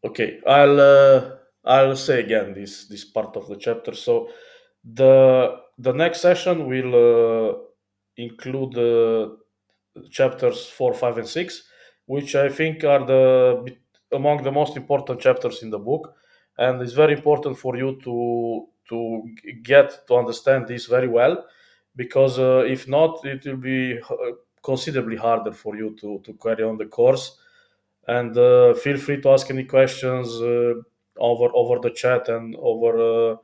Okay, I'll say again this part of the chapter. So the next session will include chapters 4, 5, and 6, which I think are among the most important chapters in the book, and it's very important for you to get to understand this very well, because if not, it will be considerably harder for you to carry on the course. And feel free to ask any questions over the chat and over.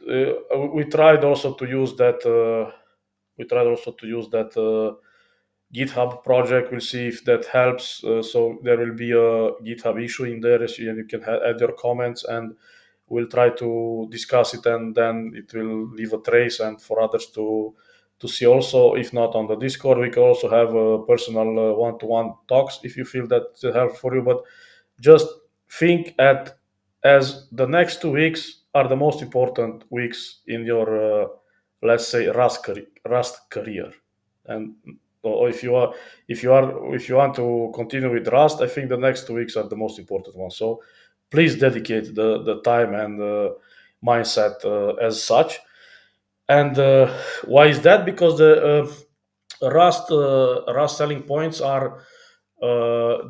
We tried also to use that. We tried also to use that GitHub project. We'll see if that helps. So there will be a GitHub issue in there, and you can add your comments, and we'll try to discuss it, and then it will leave a trace and for others to see also. If not on the Discord, we can also have personal one-to-one talks if you feel that helps for you. But just think at as the next 2 weeks are the most important weeks in your let's say Rust career. And or if you want to continue with Rust, I think the next 2 weeks are the most important ones. So please dedicate the time and mindset as such. And why is that? Because the Rust selling points are,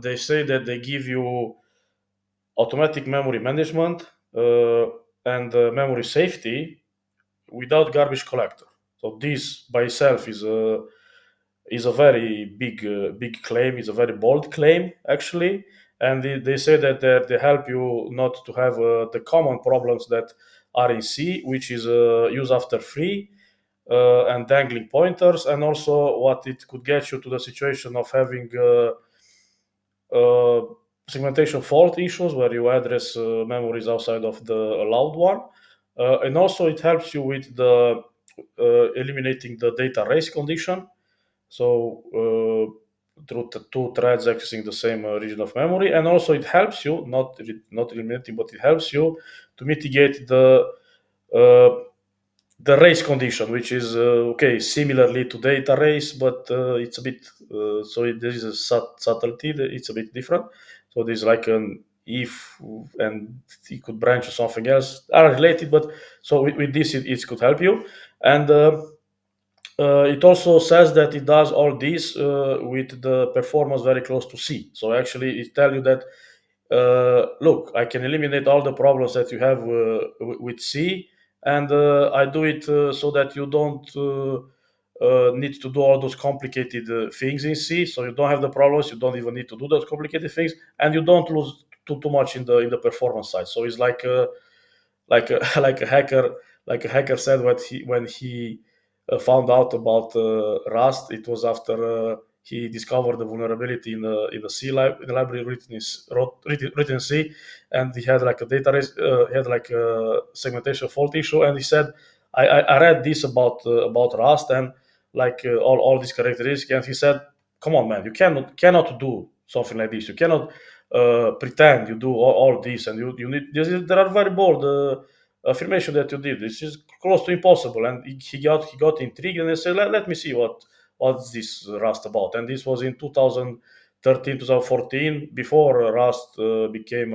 they say that they give you automatic memory management and memory safety without garbage collector. So this by itself is a very big claim. It's a very bold claim actually, and they say that they help you not to have the common problems that are in C, which is use after free and dangling pointers, and also what it could get you to the situation of having uh, segmentation fault issues where you address memories outside of the allowed one. And also it helps you with the eliminating the data race condition. So through the two threads accessing the same region of memory, and also it helps you not eliminating, but it helps you to mitigate uh, the race condition, which is okay, similarly to data race, but it's a bit there is a subtlety. It's a bit different. So there's like an if and it could branch or something else are related, but so with this it could help you. And it also says that it does all this with the performance very close to C. So actually, it tell you that look, I can eliminate all the problems that you have with C, and I do it so that you don't need to do all those complicated things in C. So you don't have the problems. You don't even need to do those complicated things, and you don't lose too much in the performance side. So it's like a, like a hacker said when he found out about Rust. It was after he discovered the vulnerability in the in the library written in C, and he had like a he had like a segmentation fault issue, and he said, I read this about Rust and like all these characteristics, and he said, come on, man, you cannot do something like this. You cannot pretend you do all this, and you need there are very bold affirmation that you did. This is close to impossible, and he got intrigued and he said, let me see what's this Rust about. And this was in 2013, 2014, before Rust became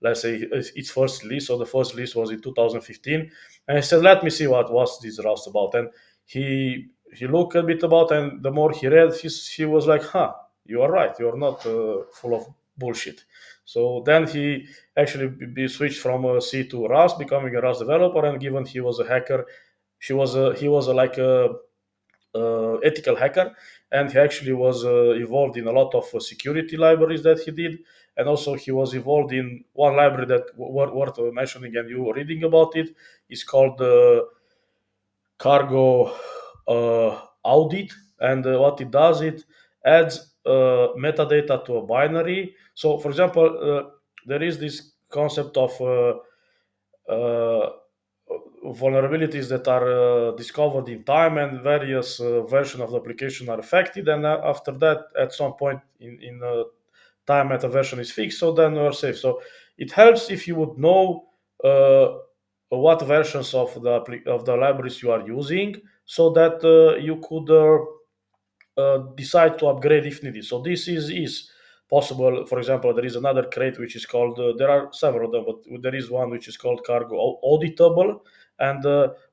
let's say its first release. So the first release was in 2015, and he said, let me see what's this Rust about. And he looked a bit about, and the more he read, he was like, huh, you are right, you are not full of bullshit. So then he actually be switched from C to Rust, becoming a Rust developer. And given he was a hacker, he was like a ethical hacker, and he actually was involved in a lot of security libraries that he did. And also he was involved in one library that worth mentioning, and you reading about it, is called cargo audit. And what it does, it adds metadata to a binary. So for example, there is this concept of uh, vulnerabilities that are discovered in time, and various versions of the application are affected, and after that, at some point in time, that a version is fixed, so then we're safe. So it helps if you would know uh, what versions of the libraries you are using, so that you could decide to upgrade if needed. So this is possible. For example, there is another crate which is called. There are several of them, but there is one which is called cargo auditable, and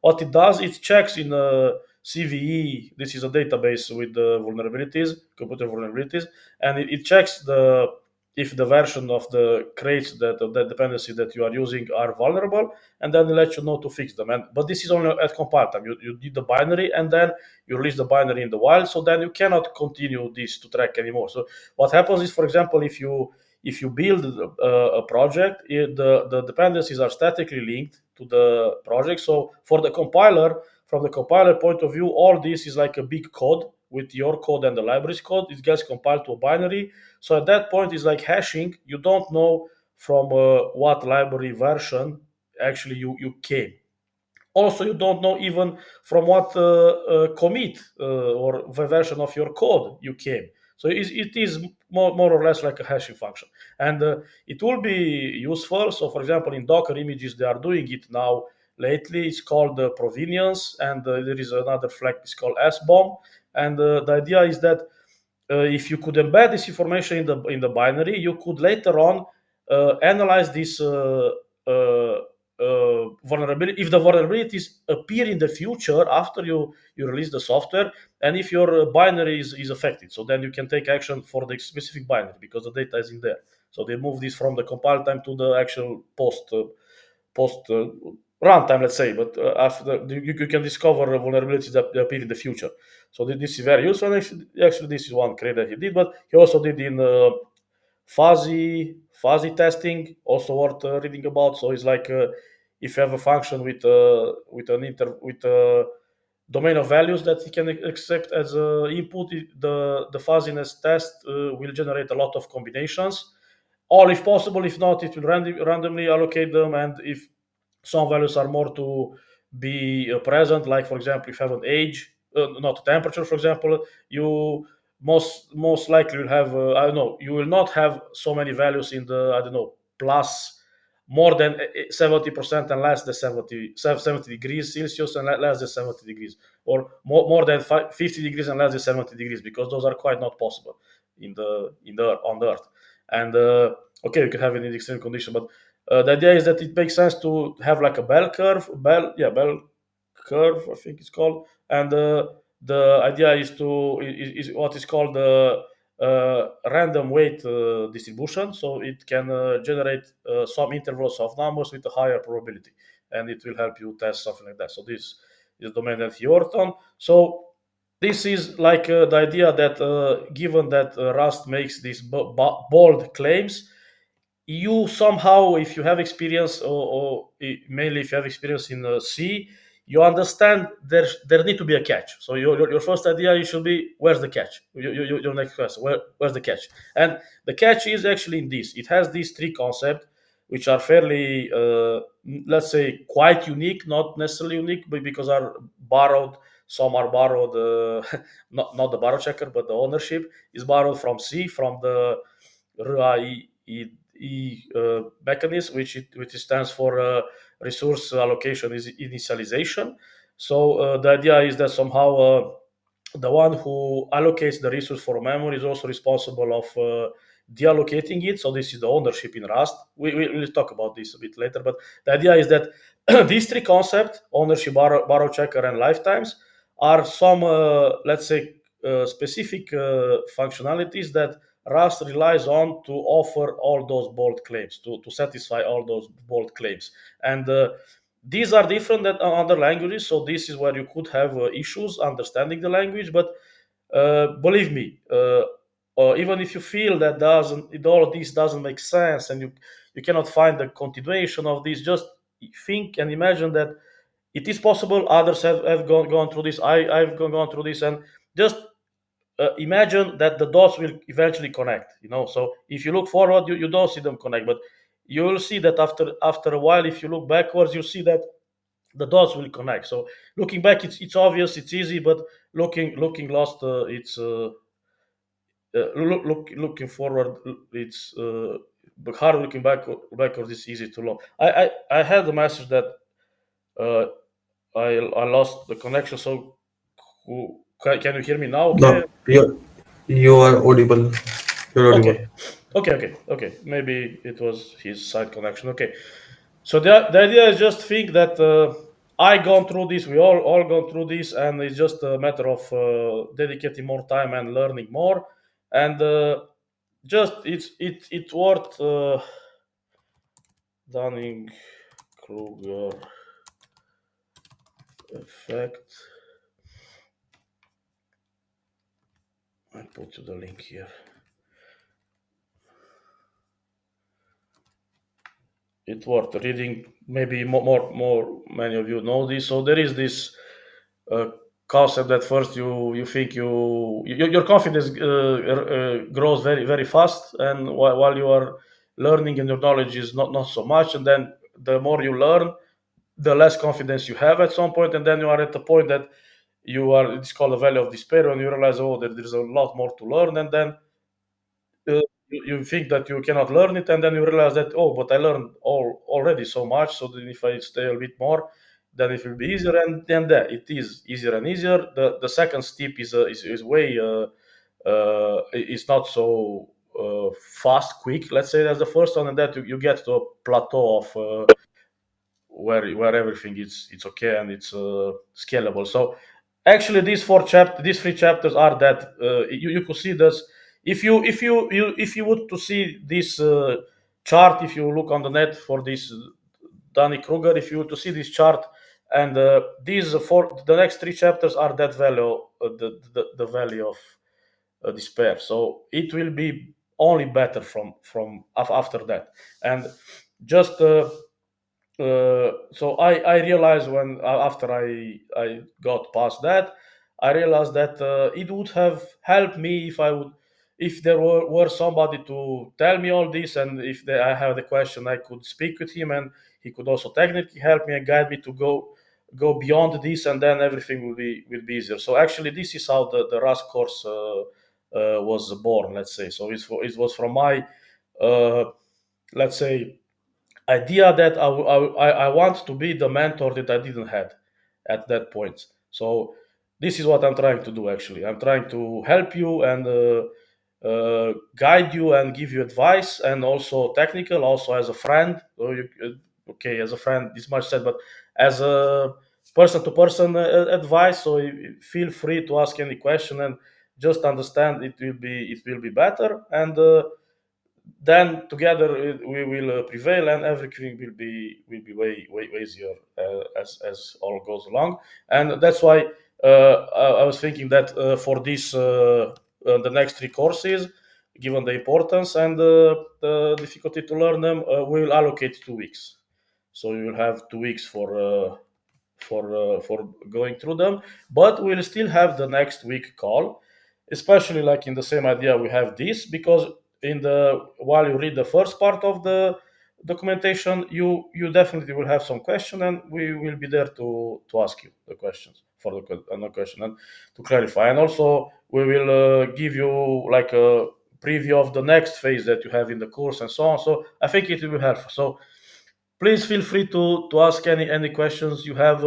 what it does, it checks in CVE. This is a database with vulnerabilities, computer vulnerabilities, and it checks the if the version of the crates that of that dependency that you are using are vulnerable, and then it lets you know to fix them. And but this is only at compile time. You did the binary, and then you release the binary in the wild, so then you cannot continue this to track anymore. So what happens is, for example, if you build a project, the dependencies are statically linked to the project. So for the compiler, from the compiler point of view, all this is like a big code with your code and the library's code. It gets compiled to a binary. So at that point, it's like hashing. You don't know from what library version actually you came. Also, you don't know even from what commit or version of your code you came. So it is more or less like a hashing function, and it will be useful. So for example, in Docker images, they are doing it now lately. It's called provenience, and there is another flag, it's called sbomb. And the idea is that if you could embed this information in the binary, you could later on analyze this vulnerability. If the vulnerabilities appear in the future after you release the software, and if your binary is affected, so then you can take action for the specific binary because the data is in there. So they move this from the compile time to the actual post runtime, let's say. But after you can discover vulnerabilities that appear in the future. So this is very useful. Actually, this is one crate that he did, but he also did in fuzzy testing, also worth reading about. So it's like if you have a function with a domain of values that he can accept as input, the fuzziness test will generate a lot of combinations. Or if possible, if not, it will randomly allocate them. And if some values are more to be present, like for example, if you have an age, not temperature, for example, you most likely will have I don't know, you will not have so many values in the, I don't know, plus more than 70% and less than 70 degrees Celsius and less than 70 degrees, or more than 50 degrees and less than 70 degrees, because those are quite not possible in the on the earth. And okay, you can have it in extreme condition, but the idea is that it makes sense to have like a bell curve, I think it's called. And the idea is is what is called the random weight distribution. So it can generate some intervals of numbers with a higher probability, and it will help you test something like that. So this is the domain that he worked on. So this is like the idea that given that Rust makes these bold claims, you somehow, if you have experience, or mainly if you have experience in C, you understand there need to be a catch. So your first idea, you should be, where's the catch? Your next question, where's the catch? And the catch is actually in this. It has these three concepts which are fairly let's say quite unique, not necessarily unique, but because are borrowed. Some are borrowed, not the borrow checker, but the ownership is borrowed from C, from the RAI mechanism, which stands for resource allocation is initialization. So the idea is that somehow the one who allocates the resource for memory is also responsible of deallocating it. So this is the ownership in Rust. We'll talk about this a bit later, but the idea is that these three concepts, ownership, borrow checker, and lifetimes, are some let's say specific functionalities that Rust relies on to offer all those bold claims, to satisfy all those bold claims. And these are different than other languages, so this is where you could have issues understanding the language. But believe me, even if you feel that all of this doesn't make sense, and you cannot find the continuation of this, just think and imagine that it is possible. Others have gone through this. I've gone through this, and just imagine that the dots will eventually connect. So if you look forward, you don't see them connect, but you will see that after a while, if you look backwards, you see that the dots will connect. So looking back, it's obvious, it's easy, but looking lost, it's looking forward, it's but hard. Looking backwards, it's easy to look. I had a message that uh, I lost the connection. So can you hear me now? Okay. No, you are audible. You're audible. Okay, okay. Maybe it was his side connection. Okay, so the idea is just think that I gone through this. We all gone through this, and it's just a matter of dedicating more time and learning more, and just it's worth Dunning Kruger effect. I put you the link here. It's worth reading. Maybe more many of you know this. So there is this uh, concept that first you think your confidence grows very fast, and while you are learning and your knowledge is not so much, and then the more you learn, the less confidence you have at some point, and then you are at the point that you are, it's called the valley of despair, and you realize, oh, there's a lot more to learn, and then you think that you cannot learn it, and then you realize that, oh, but I learned already so much, so then if I stay a bit more, then it will be easier, and then that it is easier and easier. The second step is way it's not so fast, quick, let's say, as the first one, and that you get to a plateau of where everything is it's okay and it's scalable. So actually, these three chapters are that you could see this. If you would to see this chart, if you look on the net for this Danny Kruger, if you were to see this chart, and these for the next three chapters are that value, the value of despair. So it will be only better after that, and just so I realized when after I got past that, I realized that it would have helped me if there were somebody to tell me all this, and if I have the question, I could speak with him, and he could also technically help me and guide me to go beyond this, and then everything will be easier. So actually, this is how the Rust course was born. Let's say so. It was from my uh, let's say idea that I want to be the mentor that I didn't have at that point. So this is what I'm trying to do. Actually, I'm trying to help you and guide you and give you advice, and also technical, also as a friend. Okay, as a friend, this much said, but as a person-to-person advice. So feel free to ask any question, and just understand it will be better, and then together we will prevail, and everything will be way easier as all goes along. And that's why I was thinking that for this the next three courses, given the importance and the difficulty to learn them, we will allocate 2 weeks. So you will have 2 weeks for going through them, but we'll still have the next week call, especially like in the same idea we have this, because in the while you read the first part of the documentation, you definitely will have some question, and we will be there to ask you the questions for the question and to clarify, and also we will give you like a preview of the next phase that you have in the course and so on. So I think it will help. So please feel free to ask any questions you have.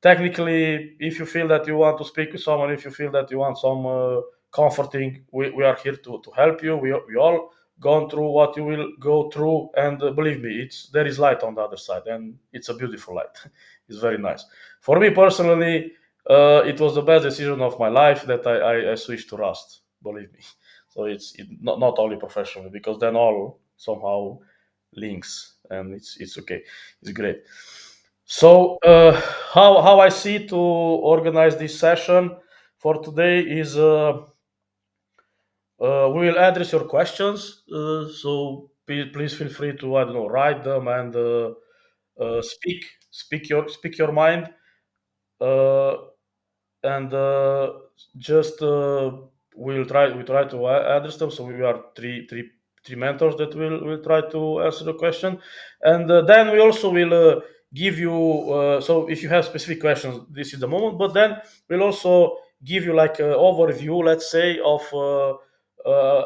Technically, if you feel that you want to speak with someone, if you feel that you want some comforting, we are here to help you. We all gone through what you will go through, and believe me, there is light on the other side, and it's a beautiful light. It's very nice. For me personally, it was the best decision of my life that I switched to Rust. Believe me. So not only professionally, because then all somehow links, and it's okay, it's great. So how I see to organize this session for today is we will address your questions, so please feel free to, I don't know, write them and speak your mind, uh, and just we try to address them. So we are three mentors that will try to answer the question, and then we also will give you, so if you have specific questions, this is the moment, but then we'll also give you like an overview, let's say, of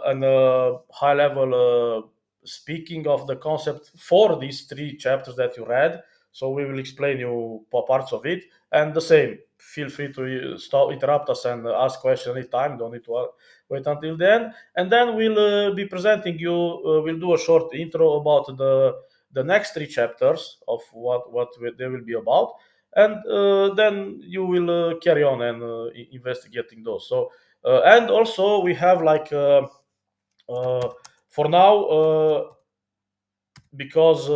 an high level speaking of the concept for these three chapters that you read. So we will explain you parts of it, and the same feel free to stop, interrupt us, and ask questions anytime. Don't need to wait until then. And then we'll be presenting you. We'll do a short intro about the next three chapters of what they will be about, and then you will carry on and investigating those. So and also we have like uh, for now. Because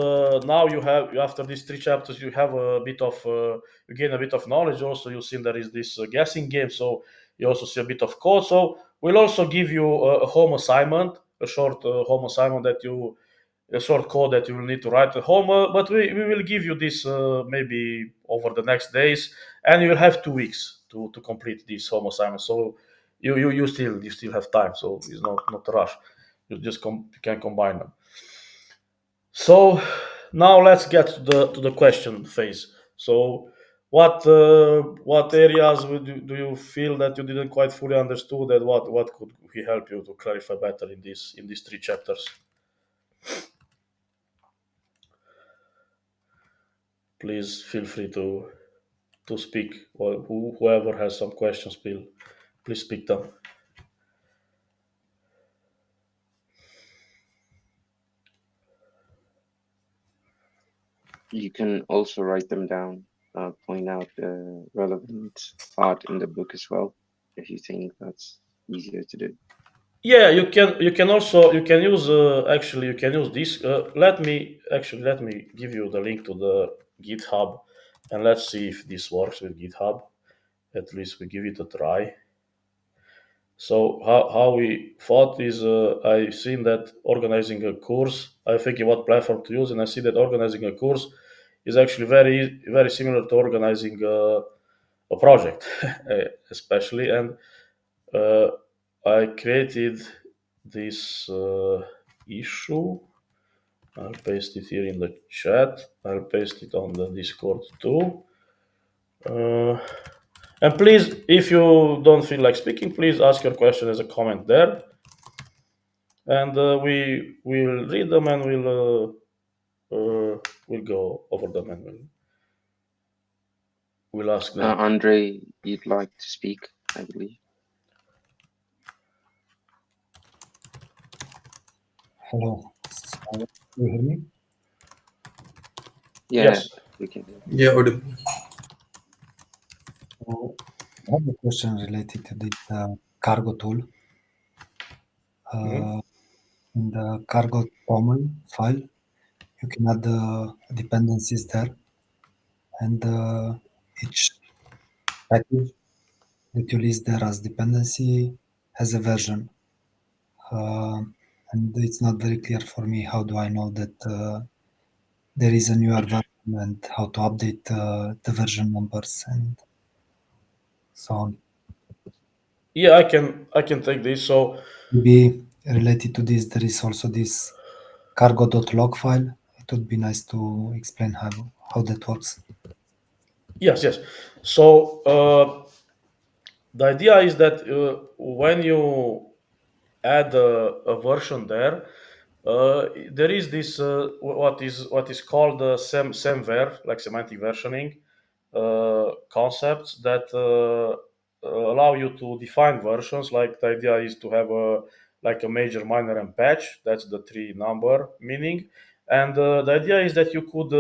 now you have, after these three chapters, you have a bit of you gain a bit of knowledge. Also, you see there is this guessing game, so you also see a bit of code. So we'll also give you a home assignment, a short home assignment that you a short code that you will need to write at home. But we will give you this maybe over the next days, and you will have 2 weeks to complete this home assignment. So you still have time. So it's not a rush. You just you can combine them. So now let's get to the question phase. So what areas do you feel that you didn't quite fully understood, and what could we help you to clarify better in these three chapters? Please feel free to speak, or whoever has some questions, please speak them. You can also write them down, point out the relevant part in the book as well, if you think that's easier to do. Yeah, you can also you can use actually you can use this. Let me give you the link to the GitHub, and let's see if this works with GitHub. At least we give it a try. So how we thought is I seen that organizing a course. I thinking what platform to use, and I see that organizing a course is actually very similar to organizing a project, especially. And uh, I created this issue. I'll paste it here in the chat. I'll paste it on the Discord too. Uh, and please, if you don't feel like speaking, please ask your question as a comment there, and we will read them, and we'll go over them, and we'll ask them. Andre, you'd like to speak, I believe. Hello. So, you hear me? Yeah, Yes. we can hear. Yeah, audible. So, I have a question related to this cargo tool. Mhm. In the cargo toml file, you can add dependencies there, and each package that you list there as dependency has a version. And it's not very clear for me how do I know that there is a newer version and how to update the version numbers and so on. Yeah, I can take this. So Maybe related to this, there is also this cargo.log file. It would be nice to explain how that works. yes. So the idea is that when you add a version there, there is this what is called semver, like semantic versioning concepts that allow you to define versions. Like the idea is to have a like a major, minor, and patch. That's the three number meaning. And the idea is that you could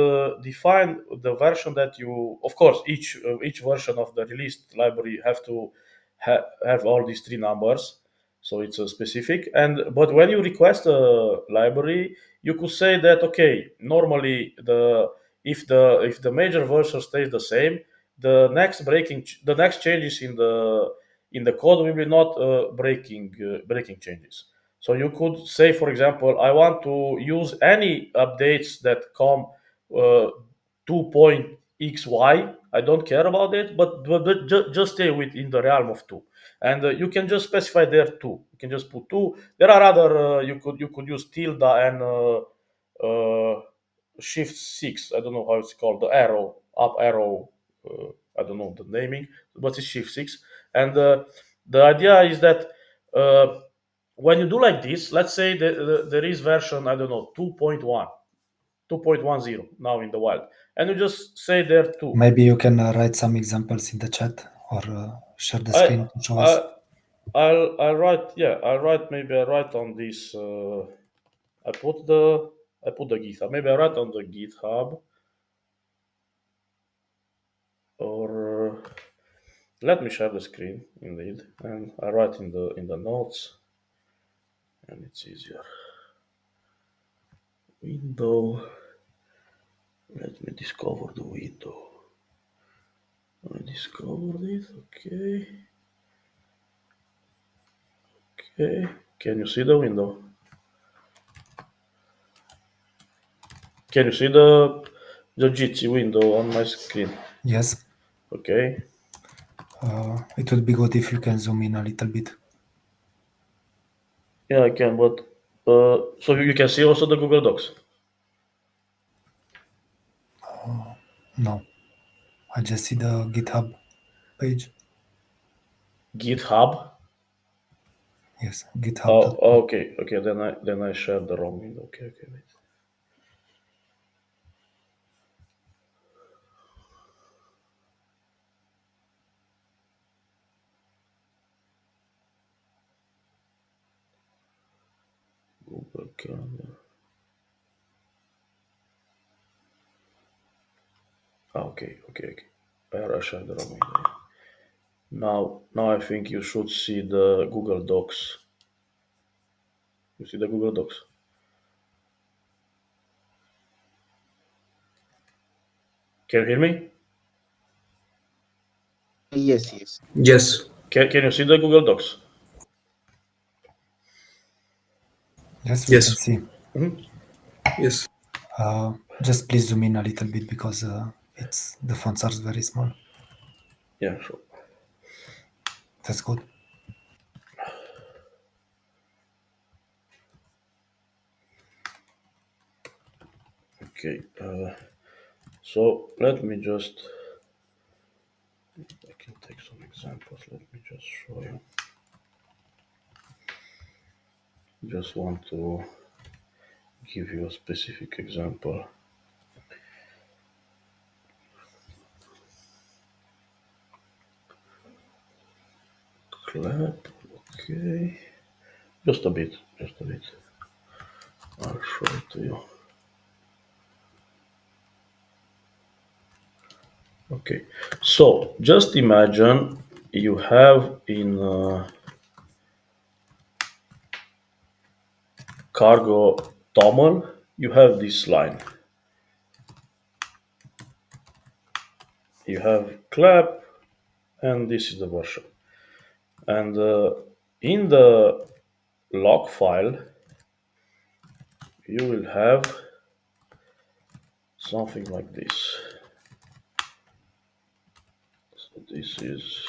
define the version that you, of course, each version of the released library have to have all these three numbers, so it's a specific. And but when you request a library, you could say that okay, normally the major version stays the same, the next changes in the code will be not breaking changes. So you could say, for example, I want to use any updates that come uh, 2.xy. I don't care about it, but just stay within the realm of 2. And you can just specify there 2. You can just put 2. There are other you could use tilde and uh, shift 6. I don't know how it's called, the arrow, up arrow. I don't know the naming, but it's shift 6. And the idea is that when you do like this, let's say there is version, I don't know, 2.1, 2.10 now in the wild. and you just say there too. Maybe you can write some examples in the chat or share the I screen to show us. I'll write, yeah, I'll write, maybe I write on this. I put the GitHub. Maybe I write on the GitHub, or let me share the screen indeed, and I write in the notes, and it's easier. Window. Let me discover the window. I discovered it. Okay. Okay. Can you see the window? Can you see the Jitsi window on my screen? Yes. Okay. It would be good if you can zoom in a little bit. Yeah, I can, but so you can see also the Google Docs. No, I just see the GitHub page. GitHub. Yes, Oh, GitHub. okay, okay. Then I shared the wrong window. Okay, okay, wait. Google Calendar. Okay, okay, okay. I shared the wrong window. Now I think you should see the Google Docs. You see the Google Docs. Can you hear me? Yes, yes. Yes. Can you see the Google Docs? Yes, we can Yes. see. Yes. Just please zoom in a little bit because the fonts are very small. Yeah, sure. That's good. Okay. So let me just. I can take some examples. Let me just show you. Just want to give you a specific example. Clap. Okay. Just a bit. Just a bit. I'll show it to you. Okay. So just imagine you have in cargo toml, you have this line. You have clap, and this is the version. And in the log file, you will have something like this. So this is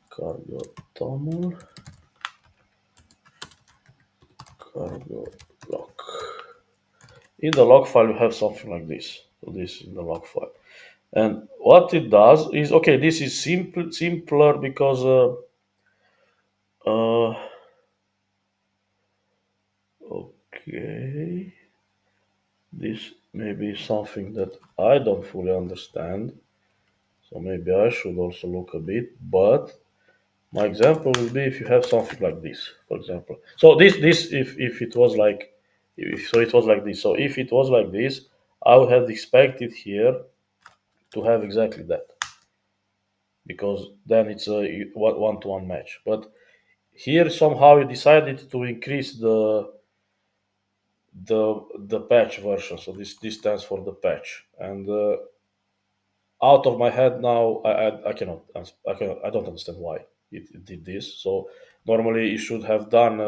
cargo toml, cargo log. In the log file, you have something like this. So this is the log file. And what it does is, okay, this is simpler because okay, this may be something that I don't fully understand, so maybe I should also look a bit. But my example will be if you have something like this, for example. So this if it was like, so it was like this. So if it was like this, I would have expected here to have exactly that, because then it's a one-to-one match. But here somehow you decided to increase the patch version. So this stands for the patch. And out of my head now, I cannot I don't understand why it did this. So normally it should have done.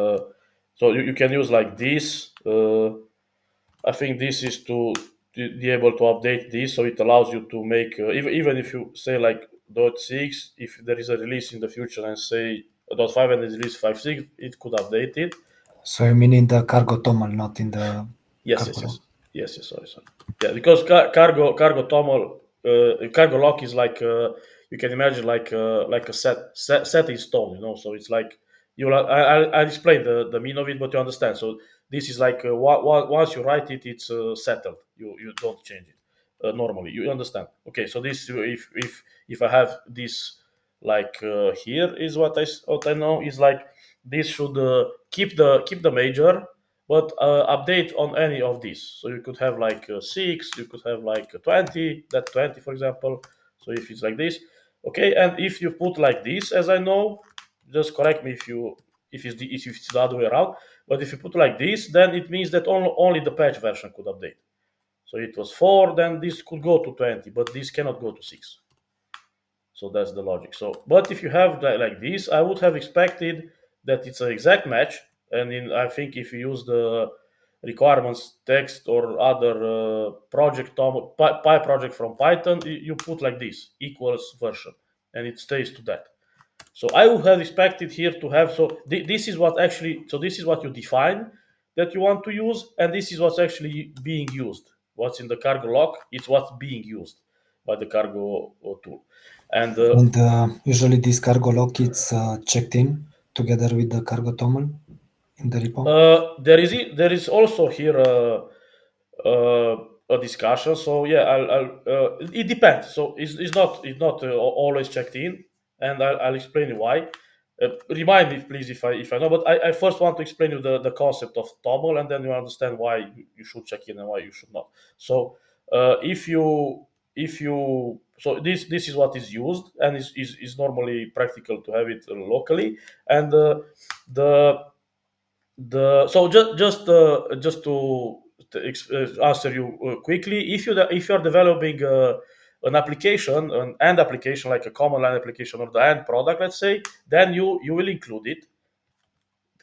So you can use like this. I think this is to be able to update this, so it allows you to make even if you say like .6, if there is a release in the future and say .5 and it's release 5.6, it could update it. So you mean in the cargo toml, not in the Yes, cargo log? yes. Sorry. Yeah, because cargo toml cargo lock is like you can imagine like a set in stone, So it's like I explained the mean of it, but you understand. So this is like once you write it, it's settled. You don't change it. normally. You understand? Okay, so this if I have this like here is what I know is like this should keep the major, but update on any of these. So you could have like 6, you could have like 20, that 20 for example. So if it's like this, okay, and if you put like this, as I know, just correct me if it's the other way around. But if you put like this, then it means that only the patch version could update. So it was 4, then this could go to 20, but this cannot go to 6. So that's the logic. So, but if you have like this, I would have expected that it's an exact match. And I think if you use the requirements text or other Py project from Python, you put like this equals version, and it stays to that. So I would have expected here to have, so this is what actually, so this is what you define that you want to use, and this is what's actually being used. What's in the cargo lock, it's what's being used by the cargo tool. And Usually this cargo lock is checked in together with the cargo toml in the repo. there is also here a discussion. So yeah, it depends. So it's not always checked in, and I'll explain you why. Remind me, please, if I know. But I first want to explain you the concept of toml, and then you understand why you should check in and why you should not. So if you so this is what is used, and is normally practical to have it locally, and the so just to answer you quickly, if you're developing an application, an end application like a command line application or the end product, let's say, then you will include it,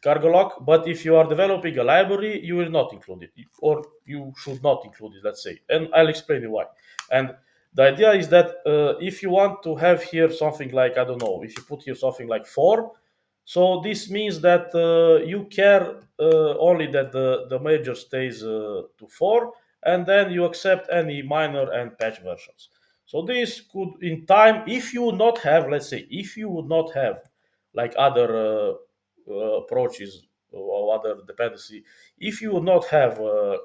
cargo lock. But if you are developing a library, you will not include it, or you should not include it, let's say, and I'll explain you why. And the idea is that if you want to have here something like, I don't know, if you put here something like 4, so this means that you care only that the major stays to 4, and then you accept any minor and patch versions. So this could, in time, if you would not have, let's say, if you would not have like other approaches or other dependency, if you would not have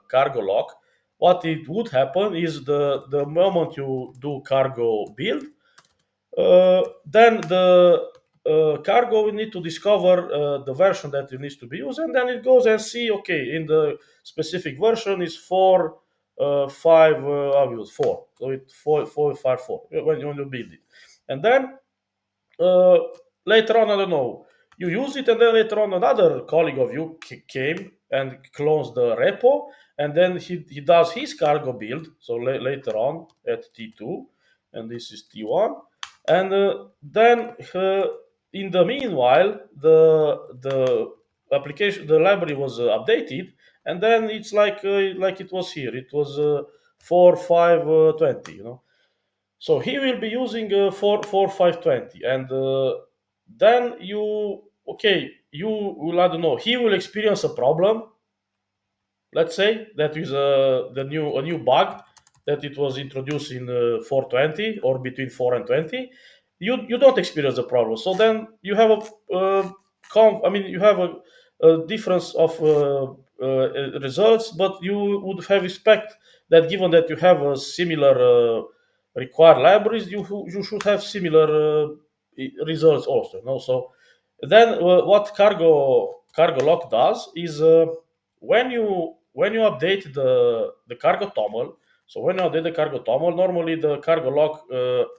cargo lock, what it would happen is the moment you do cargo build, then the cargo will need to discover the version that it needs to be used, and then it goes and see, okay, in the specific version is 4 5 I will use 4, so it's 4 4 5 4 when you build it. And then uh, later on, I don't know, you use it, and then later on another colleague of you came and clones the repo, and then he does his cargo build. So later on at T2, and this is T1, and then in the meanwhile the application, the library was updated, and then it's like it was here, it was 4 5 20, so he will be using 4 5 20, and then you, okay, you will, I don't know, he will experience a problem. Let's say that is a new bug that it was introduced in 420 or between 4 and 20. You don't experience the problem. So then you have you have a difference of results, but you would have expect that given that you have a similar required libraries, you should have similar results also. No, so then what cargo lock does is when you update the cargo toml. So when you update the cargo toml, normally the cargo lock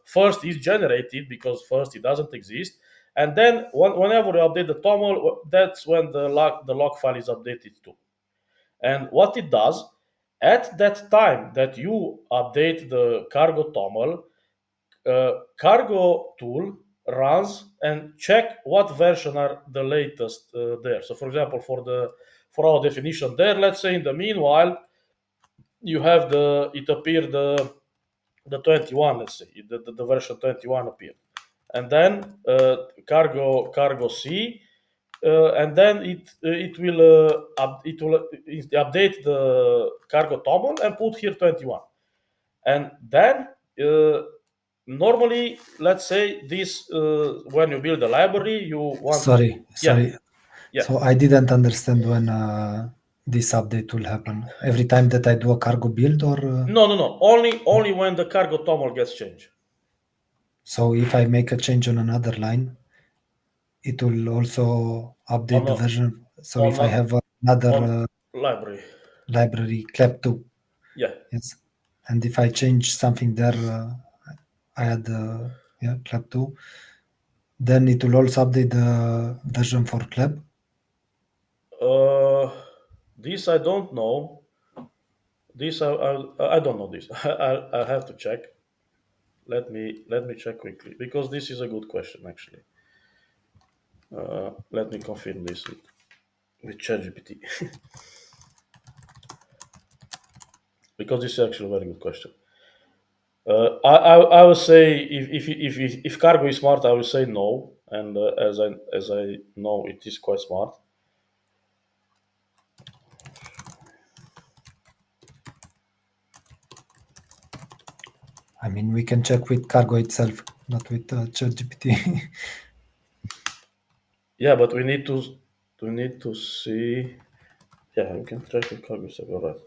first is generated, because first it doesn't exist, and then whenever you update the toml, that's when the log file is updated too. And what it does, at that time that you update the cargo toml, cargo tool runs and check what version are the latest there. So for example, for our definition there, let's say in the meanwhile you have it appeared the 21, let's say the version 21 appeared, and then cargo C, and then it will update the cargo toml and put here 21, and then normally, let's say this when you build a library, you want Sorry. yeah. So I didn't understand when this update will happen? Every time that I do a cargo build, or No. Only when the cargo toml gets changed. so if I make a change on another line, it will also update the version. So if I have another library, library clap2, yeah. yes, and if I change something there, I add clap2, then it will also update the version for clap. This I don't know. This I don't know this. I have to check. Let me check quickly because this is a good question actually. Let me confirm this with ChatGPT because this is actually a very good question. I would say if cargo is smart, I would say no, and as I know, it is quite smart. I mean, we can check with cargo itself, not with ChatGPT. Yeah, but we need to see. Yeah, we can check with cargo itself. All right.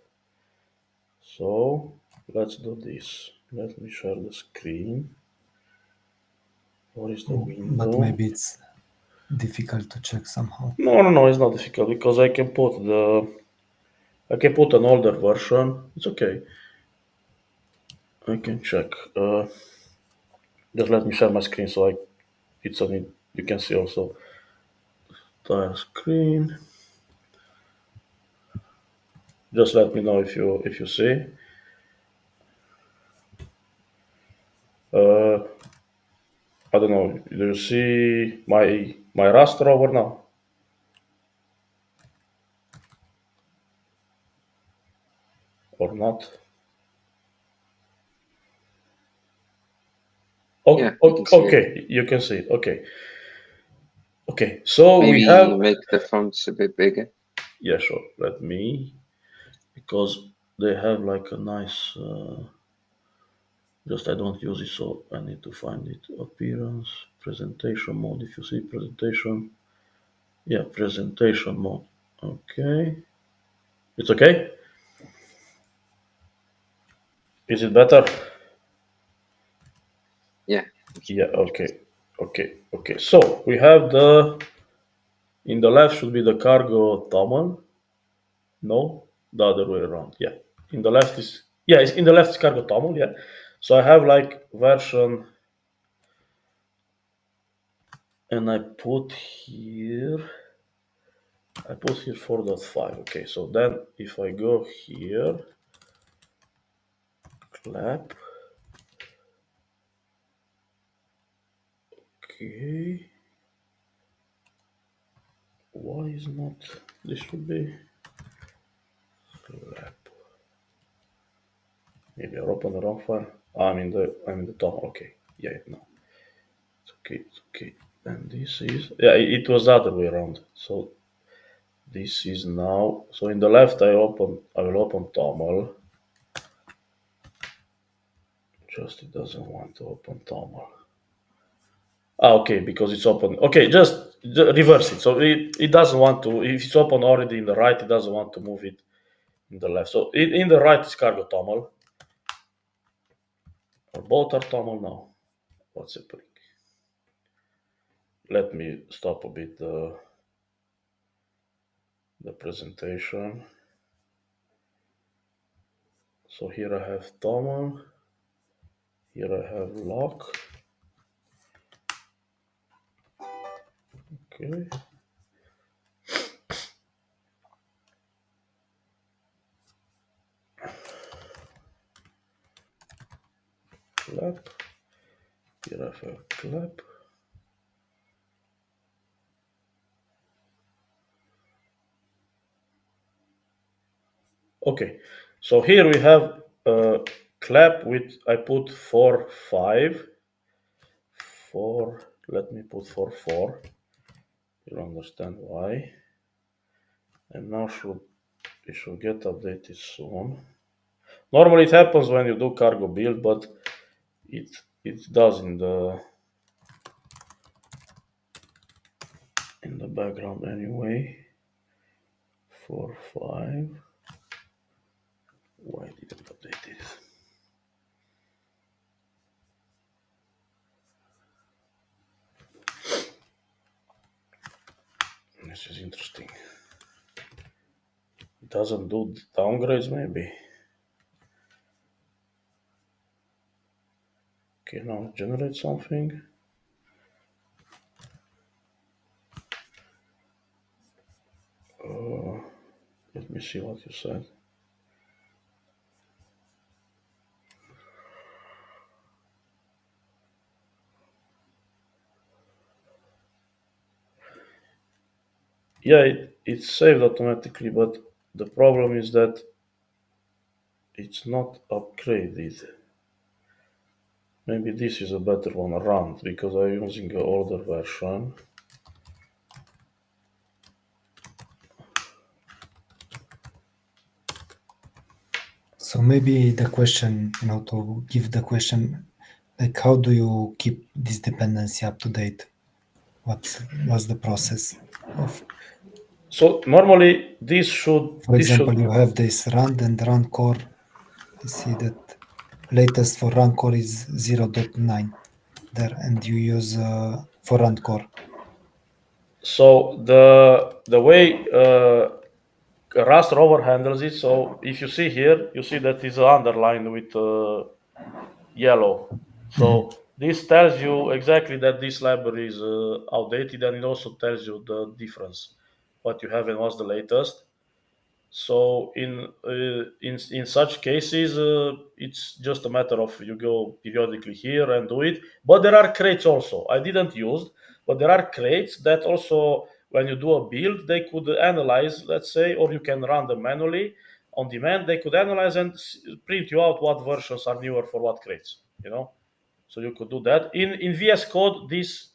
So let's do this. Let me share the screen. What is the window? But maybe it's difficult to check somehow. No, it's not difficult because I can put an older version. It's okay. I can check. Just let me share my screen so you can see also the screen. Just let me know if you see. I don't know. Do you see my raster over now? Or not? Yeah, you can see it. Okay, you can see it. Okay. So we Maybe have. make the fonts a bit bigger. Yeah, sure. Let me, because they have like a nice. Just I don't use it, so I need to find it. Appearance, presentation mode. If you see presentation, yeah, presentation mode. Okay, it's okay. Is it better? Yeah. Yeah. Okay. So we have in the left should be the cargo toml. No, the other way around. Yeah. In the left is it's in the left is cargo toml. Yeah. So I have like version, and I put here 4.5. Okay. So then if I go here, clap. Okay. Why is not this should be clap? Maybe I open the wrong file. I'm in the toml. Okay. Yeah. No. It's okay. And this is it was the other way around. So this is now, so in the left I will open toml. Just it doesn't want to open toml. Okay, because it's open. Okay, just reverse it. So it doesn't want to, if it's open already in the right, it doesn't want to move it in the left. So in the right is cargo toml. Or both are toml now. What's happening? Let me stop a bit the presentation. So here I have toml. Here I have lock. Okay. Clap. Here I have clap. Okay, so here we have clap with, I put 4.5. 4, let me put 4.4. You'll understand why. And now it should get updated soon. Normally it happens when you do cargo build, but it does in the background anyway. 4.5. Why didn't update it? This is interesting. It doesn't do downgrades, maybe. Okay, now generate something. Let me see what you said. Yeah, it's saved automatically, but the problem is that it's not upgraded. Maybe this is a better one around because I'm using an older version. So maybe the question, to give the question, like how do you keep this dependency up to date? What's the process of? So normally this should For example, you have this run and run core. I see that latest for run core is 0.9 there, and you use for run core. So the way Rust rover handles it. So if you see here, you see that is underlined with yellow. So this tells you exactly that this library is outdated, and it also tells you the difference, what you have and what's the latest. So in such cases, it's just a matter of you go periodically here and do it. But there are crates also. I didn't use, but there are crates that also, when you do a build, they could analyze, let's say, or you can run them manually on demand. They could analyze and print you out what versions are newer for what crates. So you could do that. In VS Code, this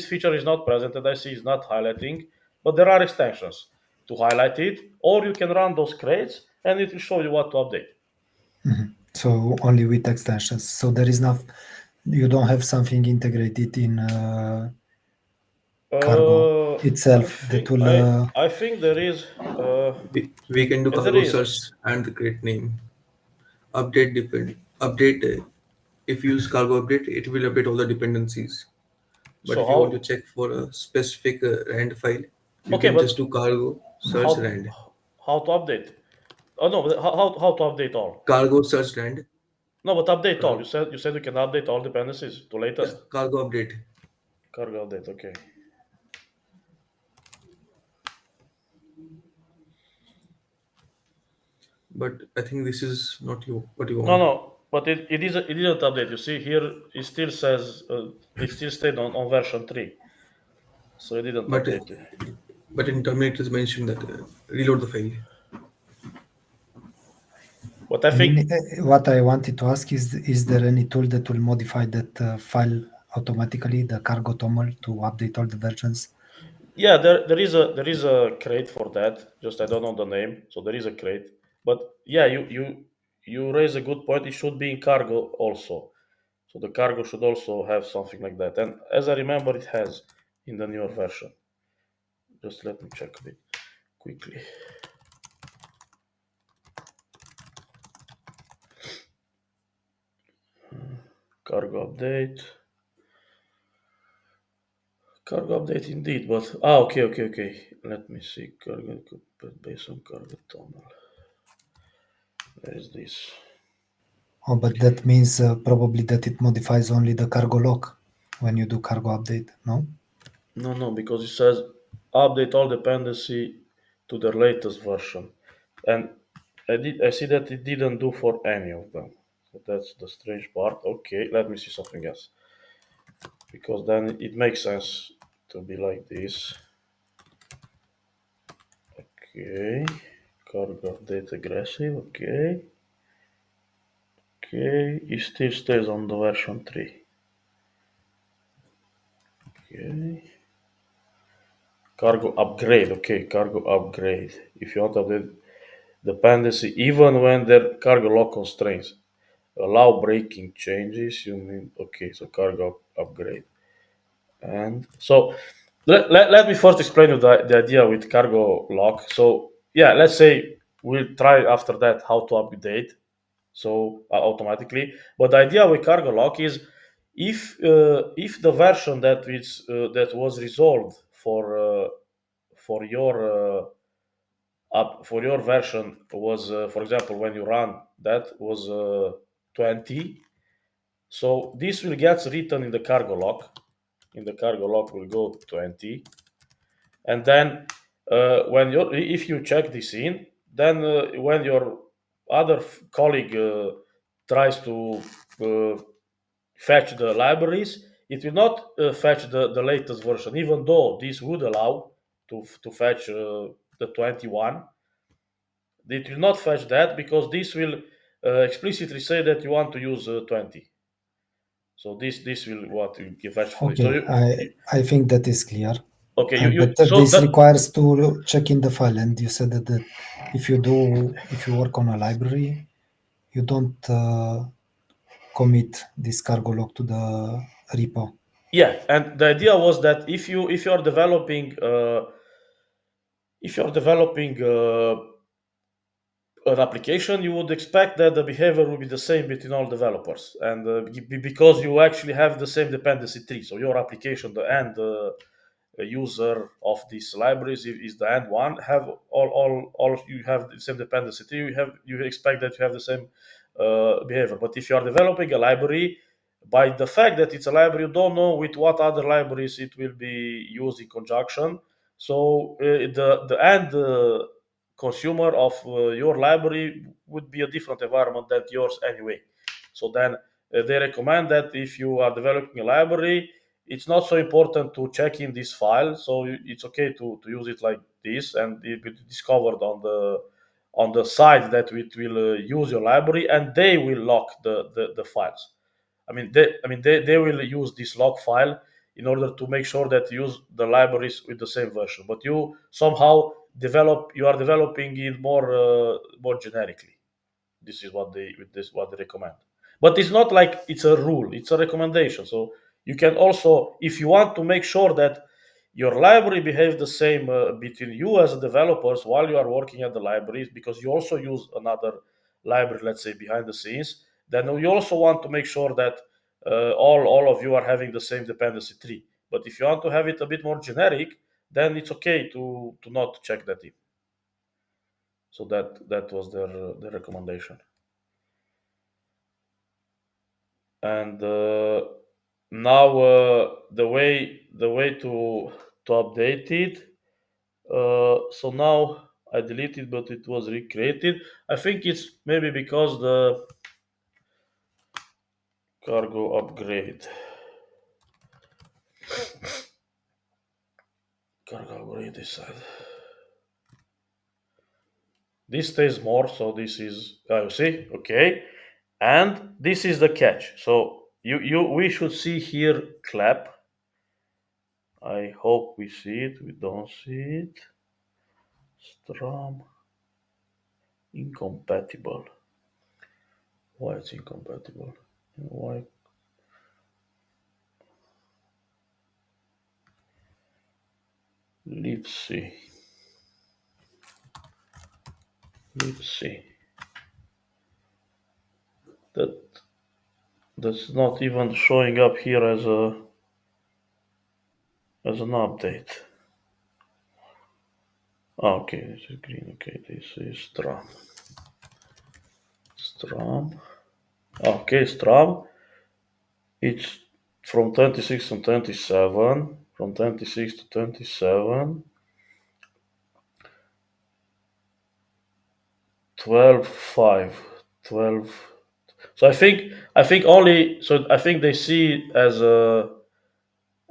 feature is not present, and I see it's not highlighting, but there are extensions to highlight it, or you can run those crates and it will show you what to update. So only with extensions. So there is not, you don't have something integrated in Cargo itself that will. I think there is. We can do Yeah, there cargo is. search and the crate name. Update. If you use cargo update, it will update all the dependencies. But So if you want to how? check for a specific rand file, you Okay, can but just do cargo search how rand. how to update? Oh no, but how to update all? Cargo search rand. No, but update all. Cargo, You said you can update all dependencies to yeah, latest. cargo update. Cargo update. Okay. But I think this is not what you No, want. no, but it didn't update. You see here, it still says it still stayed on version 3, so it didn't But update it. but in terminal it is mentioned that reload the file. But I I mean, think what I wanted to ask is there any tool that will modify that file automatically, the cargo toml, to update all the versions? yeah, there is a crate for that. Just I don't know the name, so there is a crate. But yeah, you raise a good point. It should be in cargo also. So the cargo should also have something like that. And as I remember, it has in the newer version. Just let me check a bit quickly. Cargo update. Cargo update indeed, but okay. Let me see. Cargo based on cargo tunnel. Where is this? Oh, but that means probably that it modifies only the cargo lock when you do cargo update, no? No, because it says update all dependency to the latest version, and I see that it didn't do for any of them. So that's the strange part. Okay, let me see something else, because then it makes sense to be like this. Okay, cargo update aggressive. Okay. Okay, it still stays on the version 3. Okay. Cargo upgrade. Okay, cargo upgrade. If you want to update dependency, even when there cargo lock constraints, allow breaking changes. You mean okay? So cargo upgrade. And so let me first explain you the idea with cargo lock. So yeah, let's say we'll try after that how to update, so automatically. But the idea with cargo lock is if the version that was resolved for your for your version was, for example, when you run that was 20, so this will get written in the cargo lock. In the cargo lock will go 20, and then when you if you check this in, then when your other colleague tries to uh, fetch the libraries, it will not fetch the latest version, even though this would allow to fetch the 21. It will not fetch that because this will explicitly say that you want to use 20. So this will what you fetch for you. So Okay, I think that is clear. okay, you But so this that requires to check in the file, and you said that if you work on a library, you don't commit this cargo log to the repo. yeah, and the idea was that if you are developing an application, you would expect that the behavior will be the same between all developers, and because you actually have the same dependency tree, so your application, the end user of these libraries is the end one, have all you have the same dependency tree. You expect that you have the same behavior. But if you are developing a library, by the fact that it's a library, you don't know with what other libraries it will be used in conjunction. So the end consumer of your library would be a different environment than yours anyway. So then they recommend that if you are developing a library, it's not so important to check in this file. So it's okay to use it like this, and it will be discovered on the site that it will use your library, and they will lock the files. They will use this log file in order to make sure that you use the libraries with the same version. But you somehow you are developing it more generically. This is what they recommend. But it's not like it's a rule; it's a recommendation. So you can also, if you want to make sure that your library behaves the same between you as developers while you are working at the libraries, because you also use another library, let's say behind the scenes, then you also want to make sure that all of you are having the same dependency tree. But if you want to have it a bit more generic, then it's okay to not check that in. So that was their recommendation. And now the way to update it. So now I deleted, but it was recreated. I think it's maybe because the cargo upgrade. Cargo upgrade this side. This stays more, so this is you see, okay. And this is the catch. So we should see here clap. I hope we see it. We don't see it. Strum incompatible. Why it's incompatible? Why? Let's see. Let's see. That that's not even showing up here as an update. Okay, this is green. Okay, this is Strum. Strum. Okay, Strum. It's from 26 to 27. From 26 to 27. 12 5. 12. So I think they see it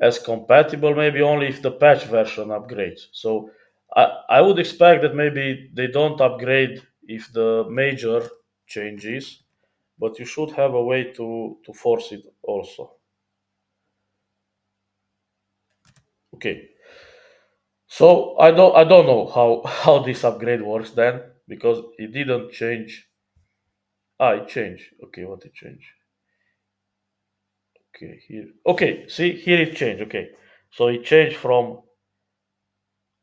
as compatible maybe only if the patch version upgrades. So I would expect that maybe they don't upgrade if the major changes, but you should have a way to force it also. Okay. So I don't know how how this upgrade works then, because it didn't change. It changed. Okay, what it changed? Okay, here. Okay, see here it changed. Okay, so it changed from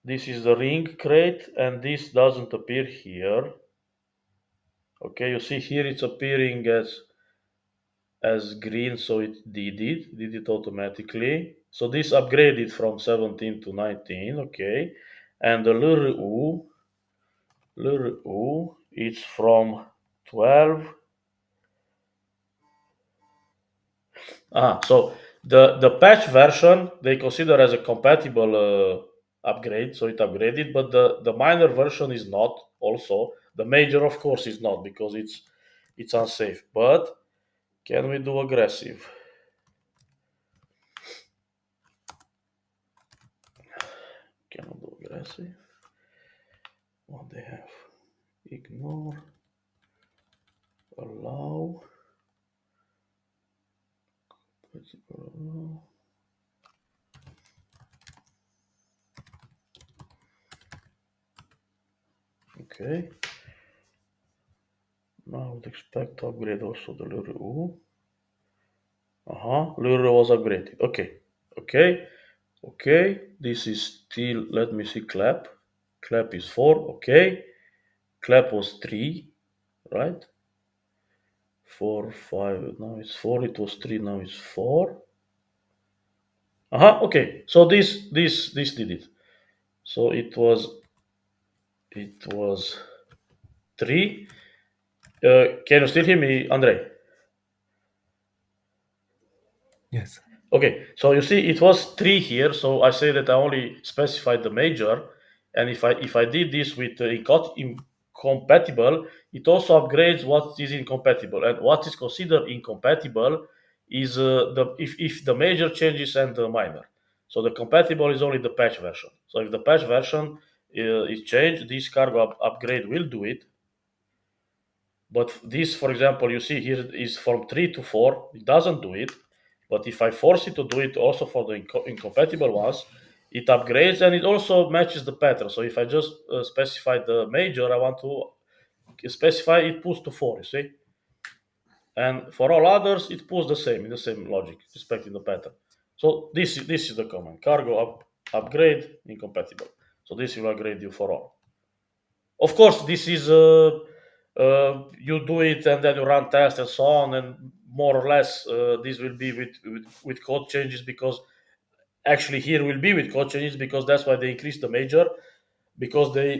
This is the ring crate, and this doesn't appear here. Okay, you see here it's appearing as green, so it did it automatically. So this upgraded from 17 to 19, okay. And the LRU, it's from 12. So the patch version they consider as a compatible upgrade, so it upgraded, but the minor version is not. Also, the major, of course, is not because it's unsafe. But can we do aggressive? Cannot do aggressive. What they have? Ignore, allow. Okay. Now I would expect to upgrade also the LRU. LRU was upgraded. Okay. This is still, let me see, clap. Clap is 4. Okay. Clap was 3, right? 4, 5. Now it's 4. It was 3. Now it's 4. Okay. So this did it. So it was 3. Can you still hear me, Andre? Yes. Okay, so you see it was 3 here, so I say that I only specified the major, and if I did this with incompatible, it also upgrades what is incompatible, and what is considered incompatible is the if the major changes and the minor. So the compatible is only the patch version. So if the patch version is changed, this cargo upgrade will do it. But this, for example, you see here is from 3 to 4. It doesn't do it. But if I force it to do it also for the incompatible ones, it upgrades and it also matches the pattern. So if I just specify the major, I want to specify it pulls to 4, you see? And for all others, it pulls the same, in the same logic, respecting the pattern. So this is the command. Cargo upgrade incompatible. So this will upgrade you for all. Of course, this is you do it and then you run tests and so on, and more or less this will be with code changes, because actually here will be with code changes, because that's why they increased the major, because they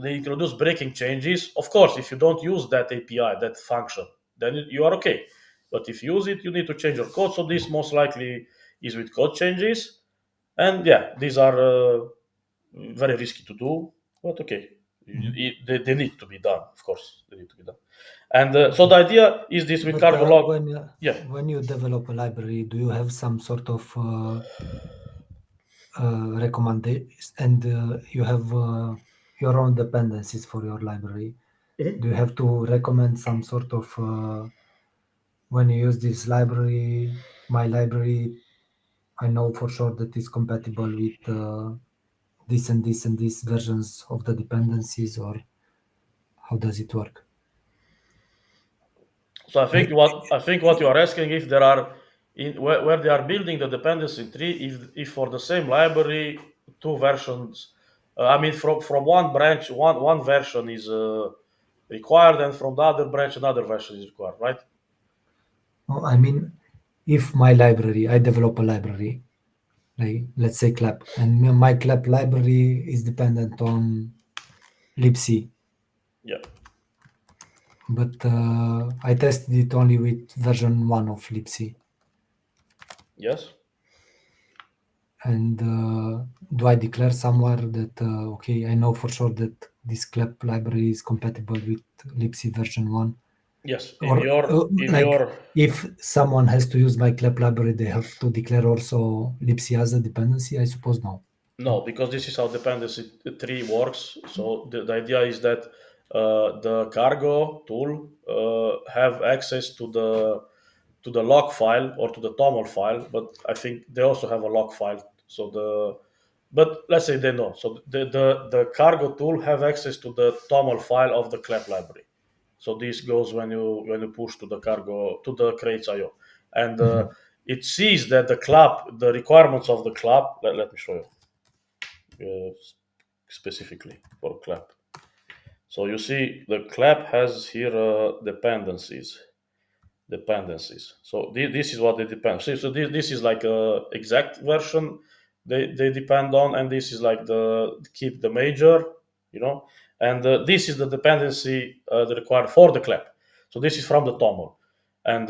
introduce breaking changes. Of course, if you don't use that API, that function, then you are okay. But if you use it, you need to change your code. So this most likely is with code changes, and yeah, these are very risky to do, but okay, they need to be done. Of course, they need to be done. And so the idea is this with But cargo log. Yeah. when you develop a library, do you have some sort of recommendations, and you have your own dependencies for your library? Do you have to recommend some sort of when you use this library, my library, I know for sure that it's compatible with this and this and these versions of the dependencies, or how does it work? So I think what you are asking, if there are where they are building the dependency tree, if for the same library two versions, I mean from one branch one version is required, and from the other branch another version is required, right? No, I mean, if my library, I develop a library, like let's say clap, and my clap library is dependent on libc, Yeah. but I tested it only with version 1 of libc. Yes. And do I declare somewhere that okay, I know for sure that this clap library is compatible with libc version 1? Yes. In Or your in like your if someone has to use my clap library, they have to declare also libc as a dependency, I suppose? No. No, because this is how dependency tree works. So the idea is that the cargo tool have access to the log file or to the toml file, but I think they also have a log file. But let's say they know. So the cargo tool have access to the toml file of the clap library. So this goes when you push to the cargo to the crates IO, and it sees that the requirements of the clap. Let me show you specifically for clap. So you see the clap has here dependencies. So this is what they depend. So this is like a exact version they depend on, and this is like the keep the major, and this is the dependency they require for the clap. So this is from the toml, and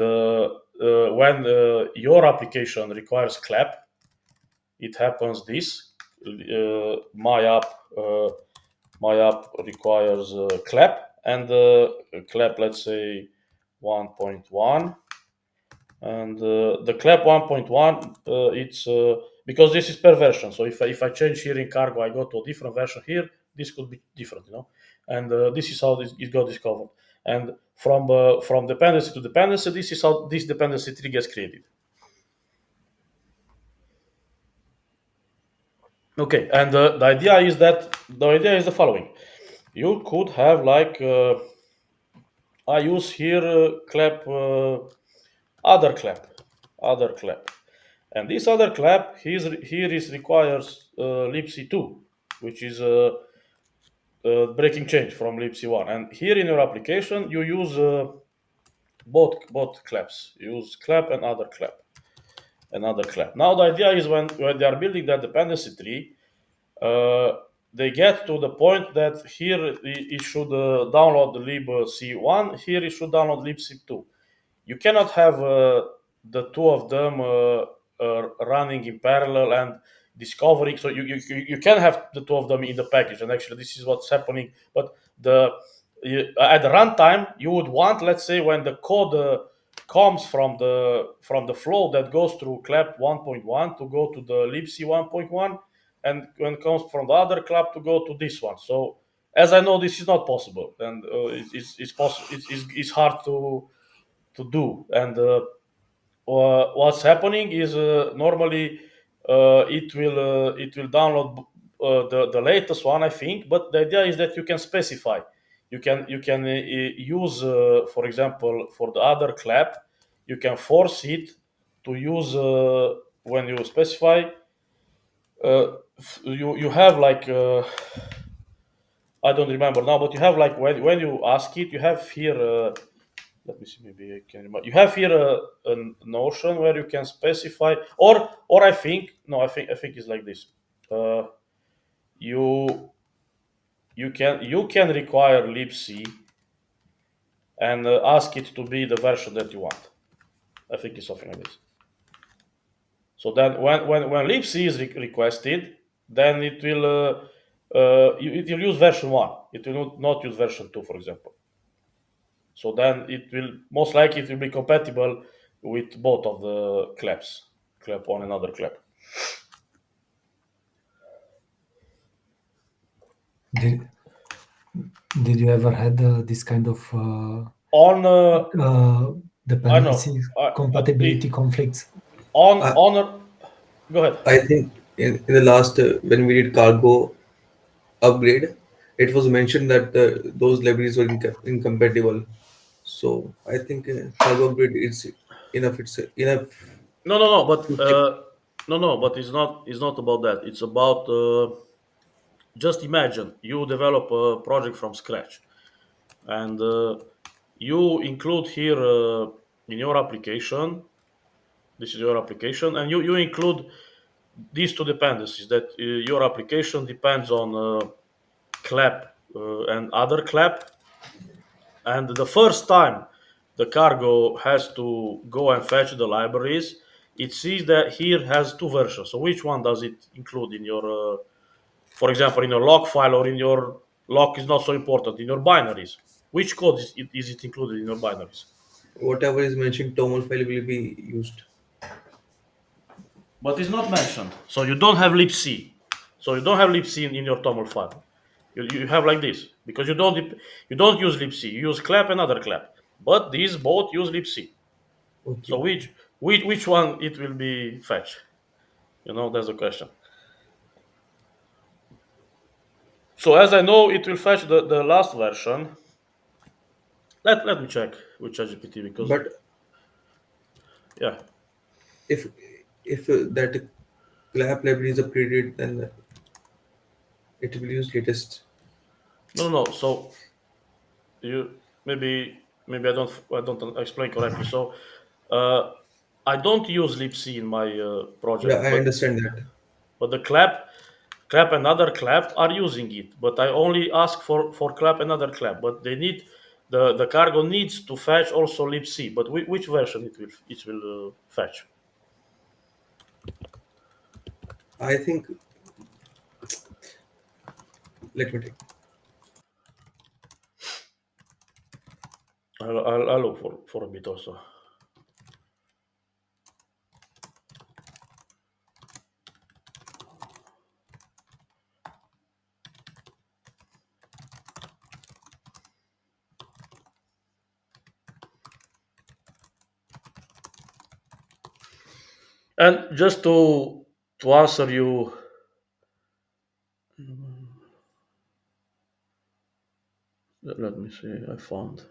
when your application requires clap, it happens this. My app requires clap, and clap, let's say 1.1, and the clap 1.1, it's because this is per version. So if I change here in cargo, I go to a different version here, this could be different, and this is how it got discovered. And from dependency to dependency, this is how this dependency tree gets created. Okay, and the idea is the following. You could have like I use here clap other clap, and this other clap here is requires libc2, which is breaking change from libc1. And here in your application you use both claps. You use clap and other clap. Now the idea is when they are building that dependency tree, they get to the point that here it should download the libc1, here it should download libc2. You cannot have the two of them running in parallel and discovering. So you can have the two of them in the package, and actually this is what's happening. But at the runtime, you would want, let's say, when the code comes from the flow that goes through clap 1.1 to go to the libc 1.1, and when it comes from the other clap to go to this one. So as I know, this is not possible, and it's possible. It's hard to do. And what's happening is normally it will download the latest one, I think. But the idea is that you can specify. You can use, for example, for the other clap, you can force it to use when you specify. You have like I don't remember now, but you have like when you ask it, you have here. Let me see, maybe I can remember. You have here a notion where you can specify, or I think no, I think it's like this. Uh, you you can require libc and ask it to be the version that you want. I think it's something like this. So then when libc is requested, then it will use version 1. It will not use version 2, for example. So then it will most likely it will be compatible with both of the claps, clap 1 and other clap. Did you ever had this kind of On I dependency know compatibility conflicts? on go ahead. I think in the last when we did cargo upgrade, it was mentioned that those libraries were incompatible. So I think cargo upgrade is enough. It's enough No, but to check. but it's not about that. It's about just imagine you develop a project from scratch, and you include here in your application. This is your application, and you include these two dependencies that your application depends on clap and other clap. And the first time the cargo has to go and fetch the libraries, it sees that here has two versions. So which one does it include in your for example, in your log file, or in your log is not so important, in your binaries? Which code is it included in your binaries? Whatever is mentioned, toml file will be used. But it's not mentioned. So you don't have libc. So you don't have libc in your toml file. You have like this because you don't use libc. You use clap and other clap. But these both use libc. So Okay. which one it will be fetched? That's the question. So as I know, it will fetch the last version. Let me check with ChatGPT because But yeah. If that clap library is upgraded, then it will use latest. No, no, no. So you maybe I don't explain correctly. So uh, I don't use libc in my Yeah, project, I understand that. but the clap and other clap are using it. But I only ask for clap and other clap. But they need the cargo needs to fetch also libc. But which version it will fetch? I think, let me take. I'll look for a bit also. And just to answer you, let me see. I found.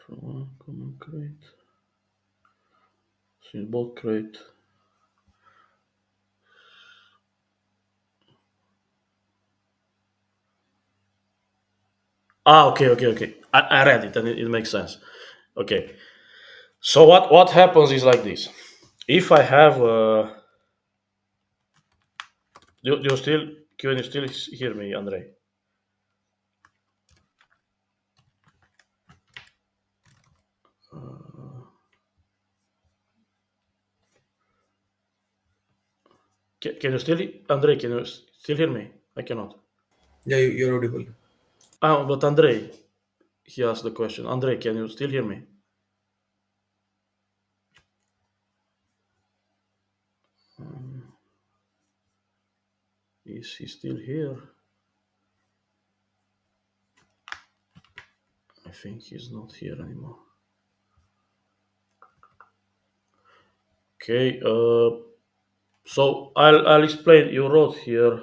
Common crate, symbol crate. Okay. I read it and it makes sense. Okay. So what happens is like this. If I have you still can you still hear me, Andrei? Can you still Andrei? Can you still hear me? I cannot. Yeah, you're audible. But Andrei, he asked the question. Andrei, can you still hear me? Is he still here? I think he's not here anymore. Okay. So I'll explain. You wrote here.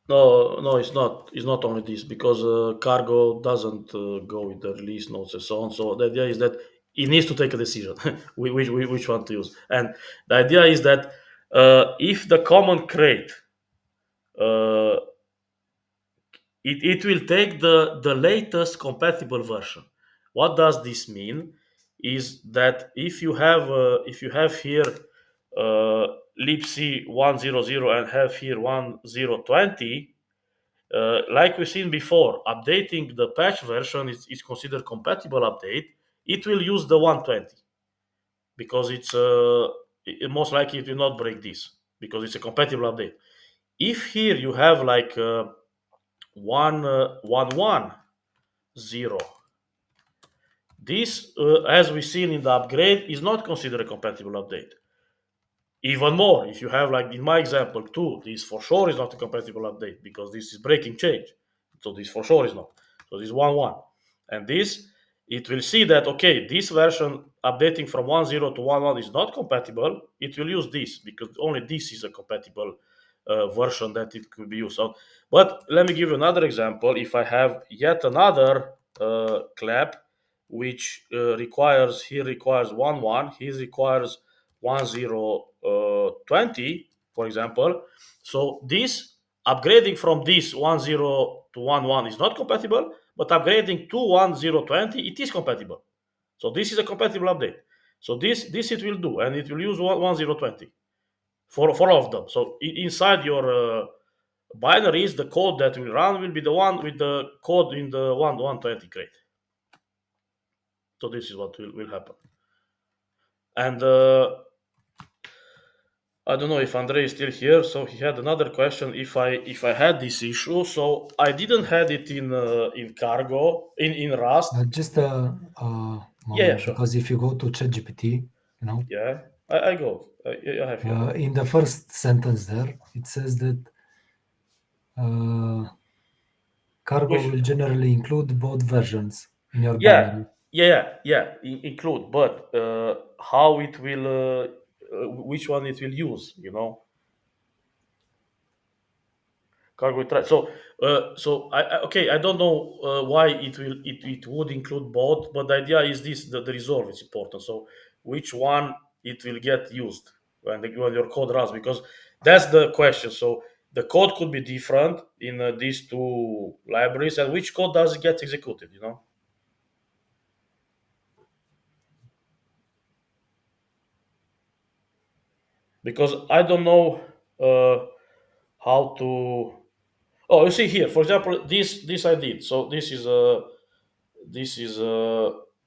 No, no, it's not. It's not only this because cargo doesn't go with the release notes and so on. So the idea is that it needs to take a decision which one to use. And the idea is that if the common crate, uh, it will take the latest compatible version. What does this mean? Is that if you have here libc 100 and have here 1020, like we've seen before, updating the patch version is considered compatible update. It will use the 120 because most likely it will not break this because it's a compatible update. If here you have like 110, this, as we've seen in the upgrade, is not considered a compatible update. Even more, if you have, like in my example, two, this for sure is not a compatible update because this is breaking change. So this for sure is not. So this 1.1. And this, it will see that, okay, this version updating from 1.0 to 1.1 is not compatible. It will use this because only this is a compatible version that it could be used. So, but let me give you another example. If I have yet another clap, which requires 1.1, he requires 1020, for example. So this upgrading from this 10 to 11 is not compatible, but upgrading to 1020 it is compatible. So this is a compatible update. So this it will do, and it will use 1020 for all of them. So inside your binaries, the code that will run will be the one with the code in the 120 crate. So this is what will happen. And I don't know if Andre is still here. So he had another question. If I had this issue, so I didn't had it in cargo in Rust. Just a Yeah, moment, sure. because if you go to ChatGPT, Yeah, I go. I have here. in the first sentence there, it says that cargo Which will generally include both versions in your yeah binary. include, but how it will which one it will use. Cargo with thread. So okay, I don't know why it would include both, but the idea is this: the resolve is important. So which one it will get used when your code runs, because that's the question. So the code could be different in these two libraries, and which code does it get executed? Because I don't know how to. Oh, you see here, for example, this I did. So this is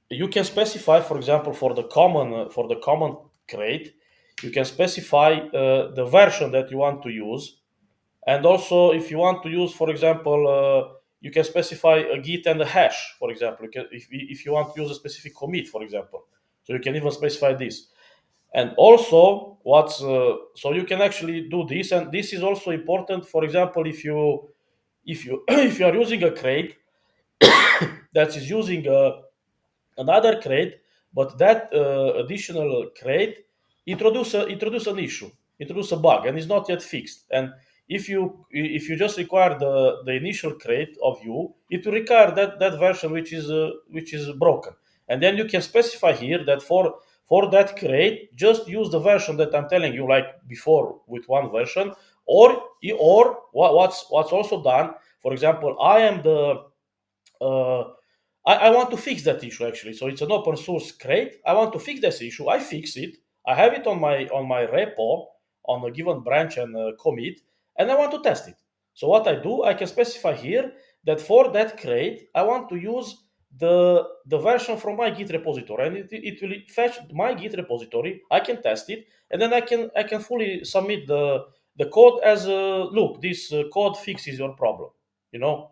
you can specify, for example, for the common crate, you can specify the version that you want to use, and also if you want to use, for example, you can specify a git and a hash. For example, if you want to use a specific commit, for example, so you can even specify this. And also what's so you can actually do this, and this is also important. For example, if you if you are using a crate that is using another crate, but that additional crate introduce an issue, introduce a bug, and is not yet fixed. And if you just require the initial crate of you, it will require that version which is broken, and then you can specify here that for that crate, just use the version that I'm telling you, like before with one version, or what's also done. For example, uh, I want to fix that issue actually. So it's an open source crate. I want to fix this issue. I fix it. I have it on my repo on a given branch and commit, and I want to test it. So what I do, I can specify here that for that crate, I want to use the version from my Git repository, and it will fetch my Git repository. I can test it, and then I can fully submit the code as look. This code fixes your problem.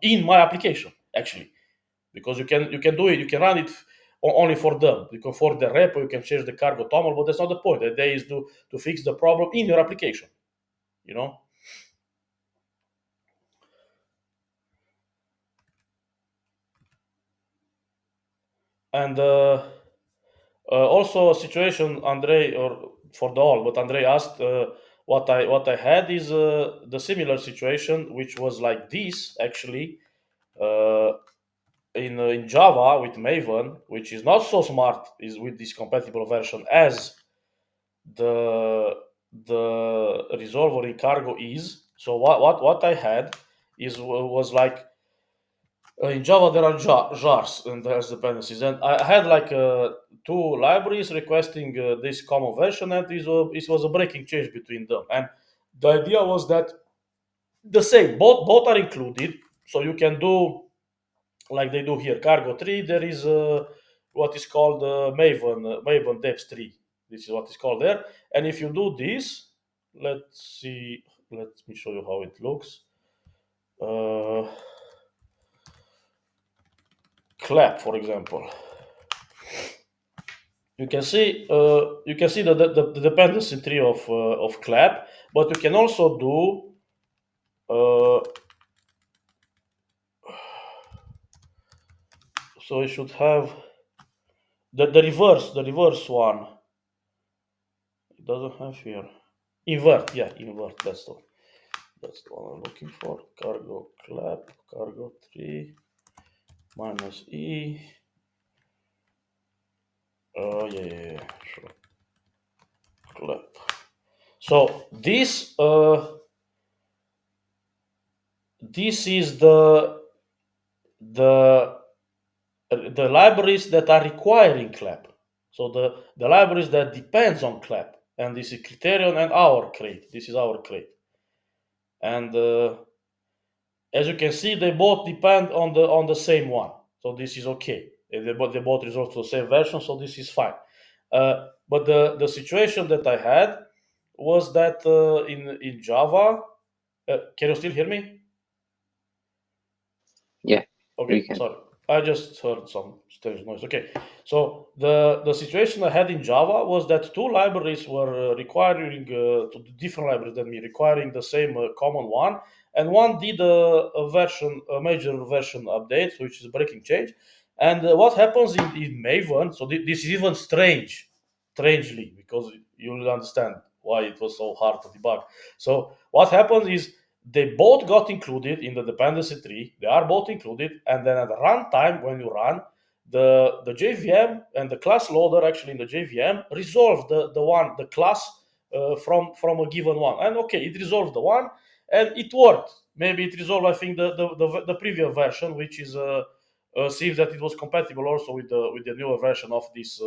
In my application actually, because you can do it, you can run it only for them. For the repo, you can change the cargo toml, but that's not the point. The idea is to fix the problem in your application. you know and also a situation, Andre, or for the all, but Andre asked, what I had is the similar situation, which was like this actually, uh, in Java with Maven, which is not so smart, is with this compatible version as the the resolver in cargo is. So what I had was like, in Java there are jars and there's dependencies, and I had like two libraries requesting this common version, and it was a breaking change between them. And the idea was that the same, both are included, so you can do like they do here. Cargo tree, there is what is called Maven Depth tree. This is what is called there. And if you do this, let's see, let me show you how it looks. Uh, clap, for example. You can see the dependency tree of clap, but you can also do uh, so you should have the reverse one. It doesn't have here. Invert, yeah, invert. That's the one I'm looking for. Cargo clap, cargo tree, minus e. Yeah, sure. Clap. So this is the the libraries that are requiring clap. So the libraries that depends on clap, and this is criterion and our crate. This is our crate, and as you can see, they both depend on the same one. So this is okay. They both resort to the same version, so this is fine. But the situation that I had was that in Java, can you still hear me? Yeah, we Okay, can. sorry. I just heard some strange noise. Okay, so the situation I had in Java was that two libraries were requiring different libraries than me, requiring the same common one, and one did a major version update, which is a breaking change. And what happens in Maven? So this is even strangely, because you'll understand why it was so hard to debug. So what happens is they both got included in the dependency tree. They are both included, and then at the runtime, when you run, the JVM and the class loader actually in the JVM resolve the class from a given one. And okay, it resolved the one, and it worked. Maybe it resolved, I think, the previous version, which is seems that it was compatible also with the newer version of this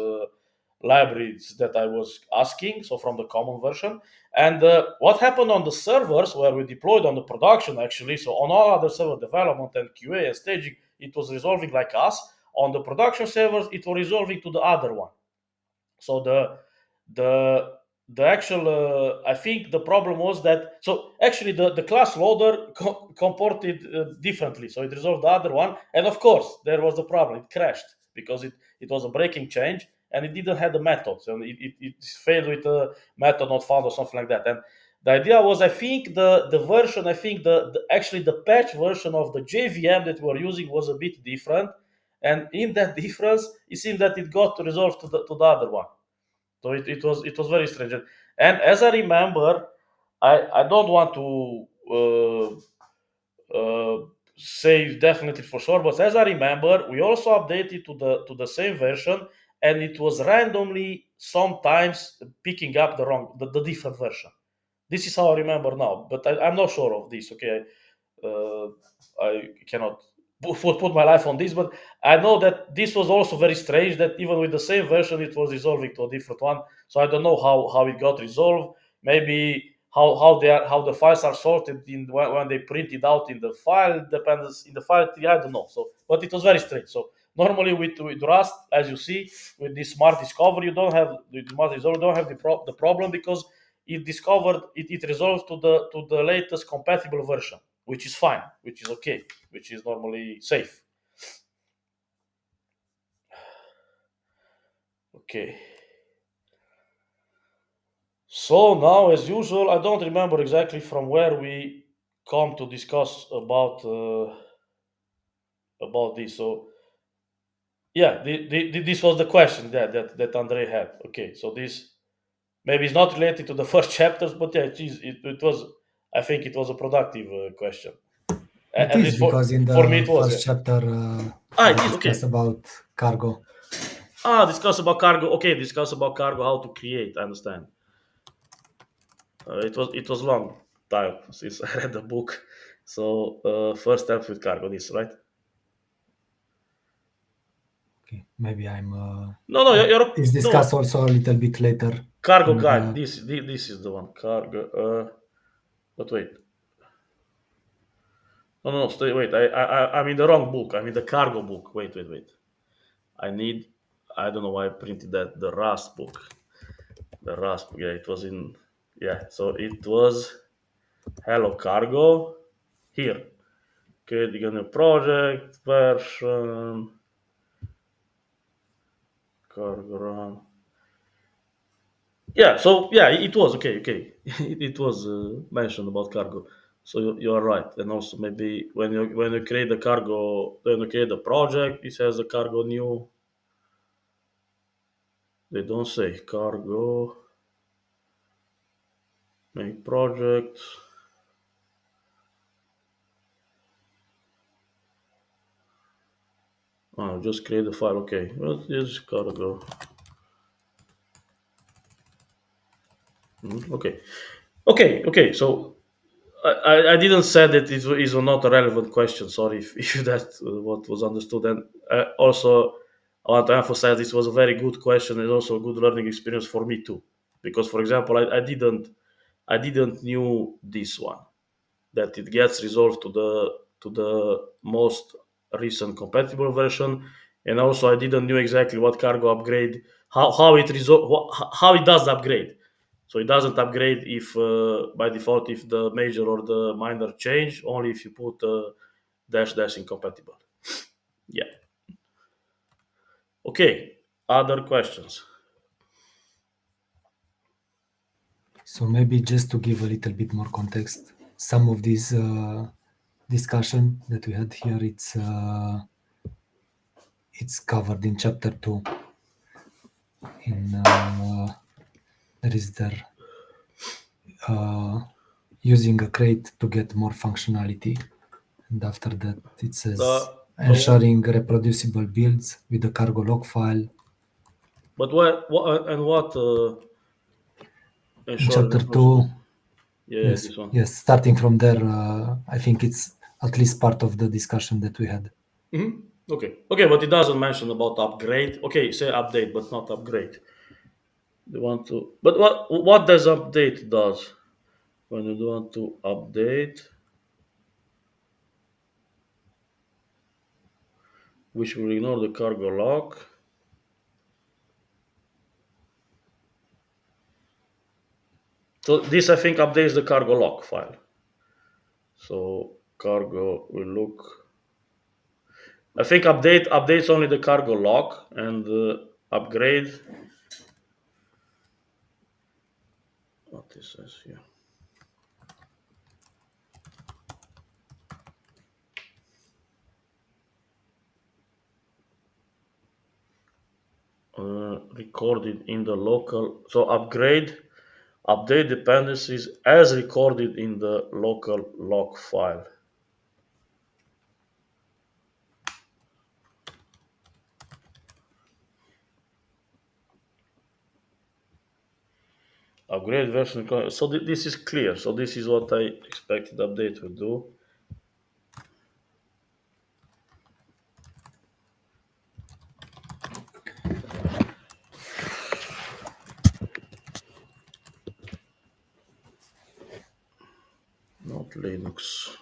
libraries that I was asking, so from the common version. And what happened on the servers where we deployed on the production actually, so on all other server development and QA and staging, it was resolving like us. On the production servers, it was resolving to the other one. So the the actual I think the problem was that, so actually the class loader comported differently, so it resolved the other one, and of course there was the problem, it crashed because it was a breaking change and it didn't have the method, so it failed with a method not found or something like that. And the idea was, I think the version, I think actually the patch version of the JVM that we were using was a bit different, and in that difference it seemed that it got resolved to the other one. So it was very strange. And as I remember, I don't want to say definitely for sure, but as I remember, we also updated to the same version, and it was randomly sometimes picking up the different version. This is how I remember now, but I'm not sure of this. Okay, I cannot put my life on this, but I know that this was also very strange. That even with the same version, it was resolving to a different one. So I don't know how it got resolved. Maybe how the files are sorted in when they print it out in the file depends in the file tree. I don't know. So, but it was very strange. So normally with Rust, as you see, with this smart discovery, you don't have the problem because it resolves to the latest compatible version, which is fine, which is okay, which is normally safe. Okay. So now, as usual, I don't remember exactly from where we come to discuss about this. So yeah, this was the question that Andre had. Okay, so this maybe is not related to the first chapters, but yeah, it was. I think it was a productive question. It At is least because in for me the it was. first Yeah. chapter It we is okay. discussed about cargo. Discuss about cargo. Okay, discuss about cargo. How to create. I understand. It was long time since I read the book. So first step with cargo. This right? Okay, maybe I'm. No, you're It's no discussed also a little bit later. cargo in guide. the- This is the one. Cargo. But wait. No. Stay. Wait. I'm in the wrong book. I'm in the cargo book. Wait. I need. I don't know why I printed that. The Rust book. The Rust. Yeah, it was in. Yeah. So it was Hello Cargo. Here. Creating a new project version. Cargo run. Yeah, so yeah, it was okay. It was mentioned about cargo, so you are right. And also maybe when you create the cargo, when you create the project, it says the cargo new. They don't say cargo make project. Oh, just create the file. Okay, well, here's cargo. Okay. So I didn't say that it is not a relevant question. Sorry if that what was understood. And also, I want to emphasize this was a very good question and also a good learning experience for me too. Because, for example, I didn't knew this one, that it gets resolved to the most recent compatible version, and also I didn't knew exactly what cargo upgrade, how it how it does the upgrade. So it doesn't upgrade if by default if the major or the minor change, only if you put dash incompatible. Yeah. Okay. Other questions? So maybe just to give a little bit more context, some of these discussion that we had here, it's covered in chapter 2 in there is there uh, using a crate to get more functionality. And after that, it says So, ensuring reproducible builds with the cargo log file. but what and what In ensuring chapter the process? 2, Yeah, yes, this one. yes, starting from there, I think it's at least part of the discussion that we had. Okay, okay, but it doesn't mention about upgrade. Okay, say update, but not upgrade. They want to, but what does update does when you want to update, which will ignore the cargo lock. So this I think updates the cargo lock file. So cargo will look. I think updates only the cargo lock and upgrade. What this says here. Recorded in the local. So update dependencies as recorded in the local log file. Upgrade version. So this is clear. So this is what I expected update would do. Not Linux.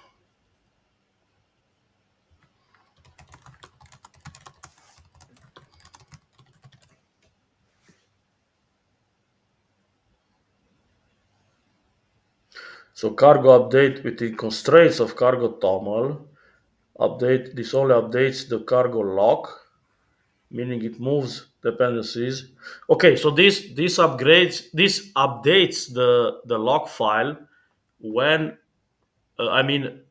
So cargo update within constraints of cargo toml. Update. This only updates the cargo lock, meaning it moves dependencies. Okay, so this updates the log file when I mean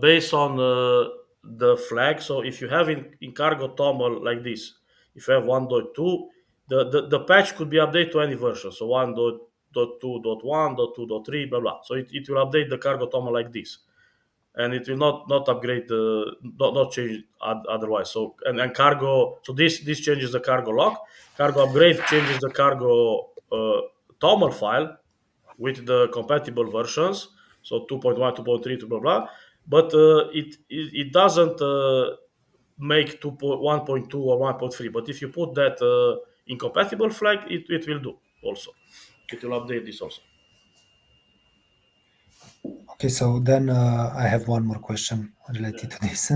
based on the flag. So if you have in cargo toml like this, if you have 1.2, the patch could be updated to any version. So 1.2.1.2.3 blah blah. So it will update the cargo toml like this, and it will not upgrade the not change otherwise. So and cargo, so this changes the cargo lock. Cargo upgrade changes the cargo toml file with the compatible versions, so 2.1, 2.3, blah blah. But it doesn't make 1.2 or 1.3. But if you put that incompatible flag, it will do also. It will update this also. Okay, so then I have one more question related to this.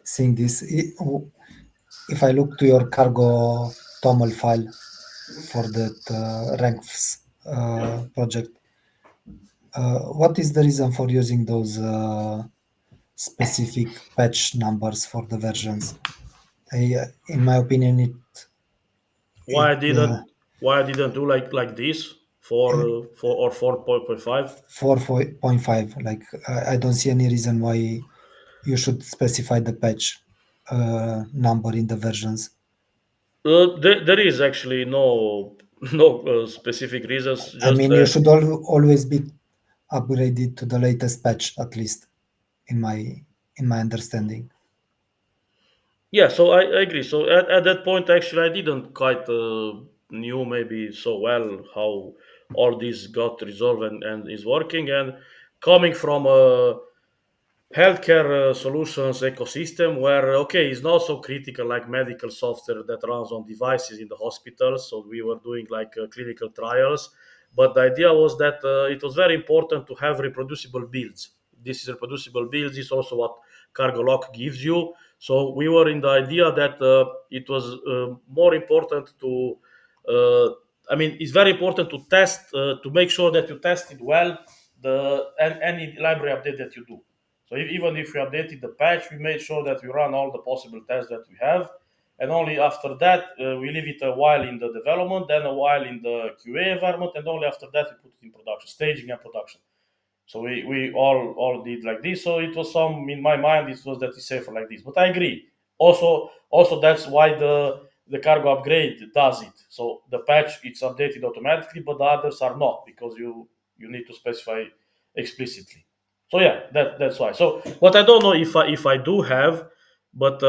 Seeing this, if I look to your cargo toml file for that ranks Yeah. project, what is the reason for using those specific patch numbers for the versions? In my opinion, Why I it didn't why I didn't do like this for or 4.5? 4.5. Like I don't see any reason why you should specify the patch number in the versions. There is actually no specific reasons. I Just mean, you should always be upgraded to the latest patch, at least in my understanding. yeah. So I agree. So at that point, actually, I didn't quite knew maybe so well how all this got resolved and is working. And coming from a healthcare solutions ecosystem where okay it's not so critical like medical software that runs on devices in the hospitals, so we were doing like clinical trials, but the idea was that it was very important to have reproducible builds. This is reproducible builds is also what cargo lock gives you. So we were in the idea that it was more important to uh, I mean it's very important to test to make sure that you tested well any library update that you do. So even if we updated the patch, we made sure that we run all the possible tests that we have, and only after that we leave it a while in the development, then a while in the QA environment, and only after that we put it in production, staging and production. So we all did like this. So it was some in my mind it was that it's safer like this. But I agree. Also that's why the cargo upgrade does it. So the patch it's updated automatically, but the others are not because you need to specify explicitly. So yeah, that's why. So what I don't know if I do have, but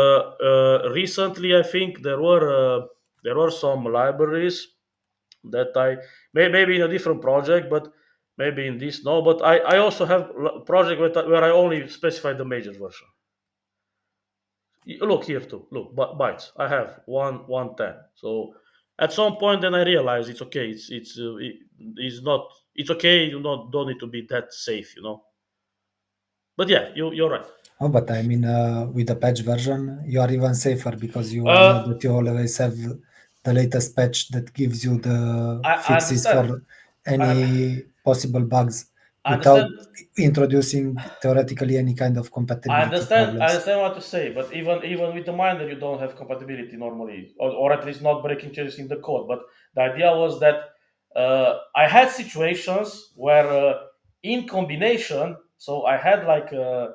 recently I think there were some libraries that I maybe in a different project, but maybe in this no. But I also have project where I only specify the major version. Look here too. Look, bytes. I have 110. So at some point, then I realize it's okay. It's not. It's okay. You don't need to be that safe, you know. But yeah, you're right. Oh, but I mean, with the patch version, you are even safer because you know Uh, that you always have the latest patch that gives you the I fixes understand. for I, any possible bugs I without understand. introducing theoretically any kind of compatibility I problems. understand what to say, but even with the miner, you don't have compatibility normally, or at least not breaking changes in the code. But the idea was that I had situations where, in combination, so I had like uh,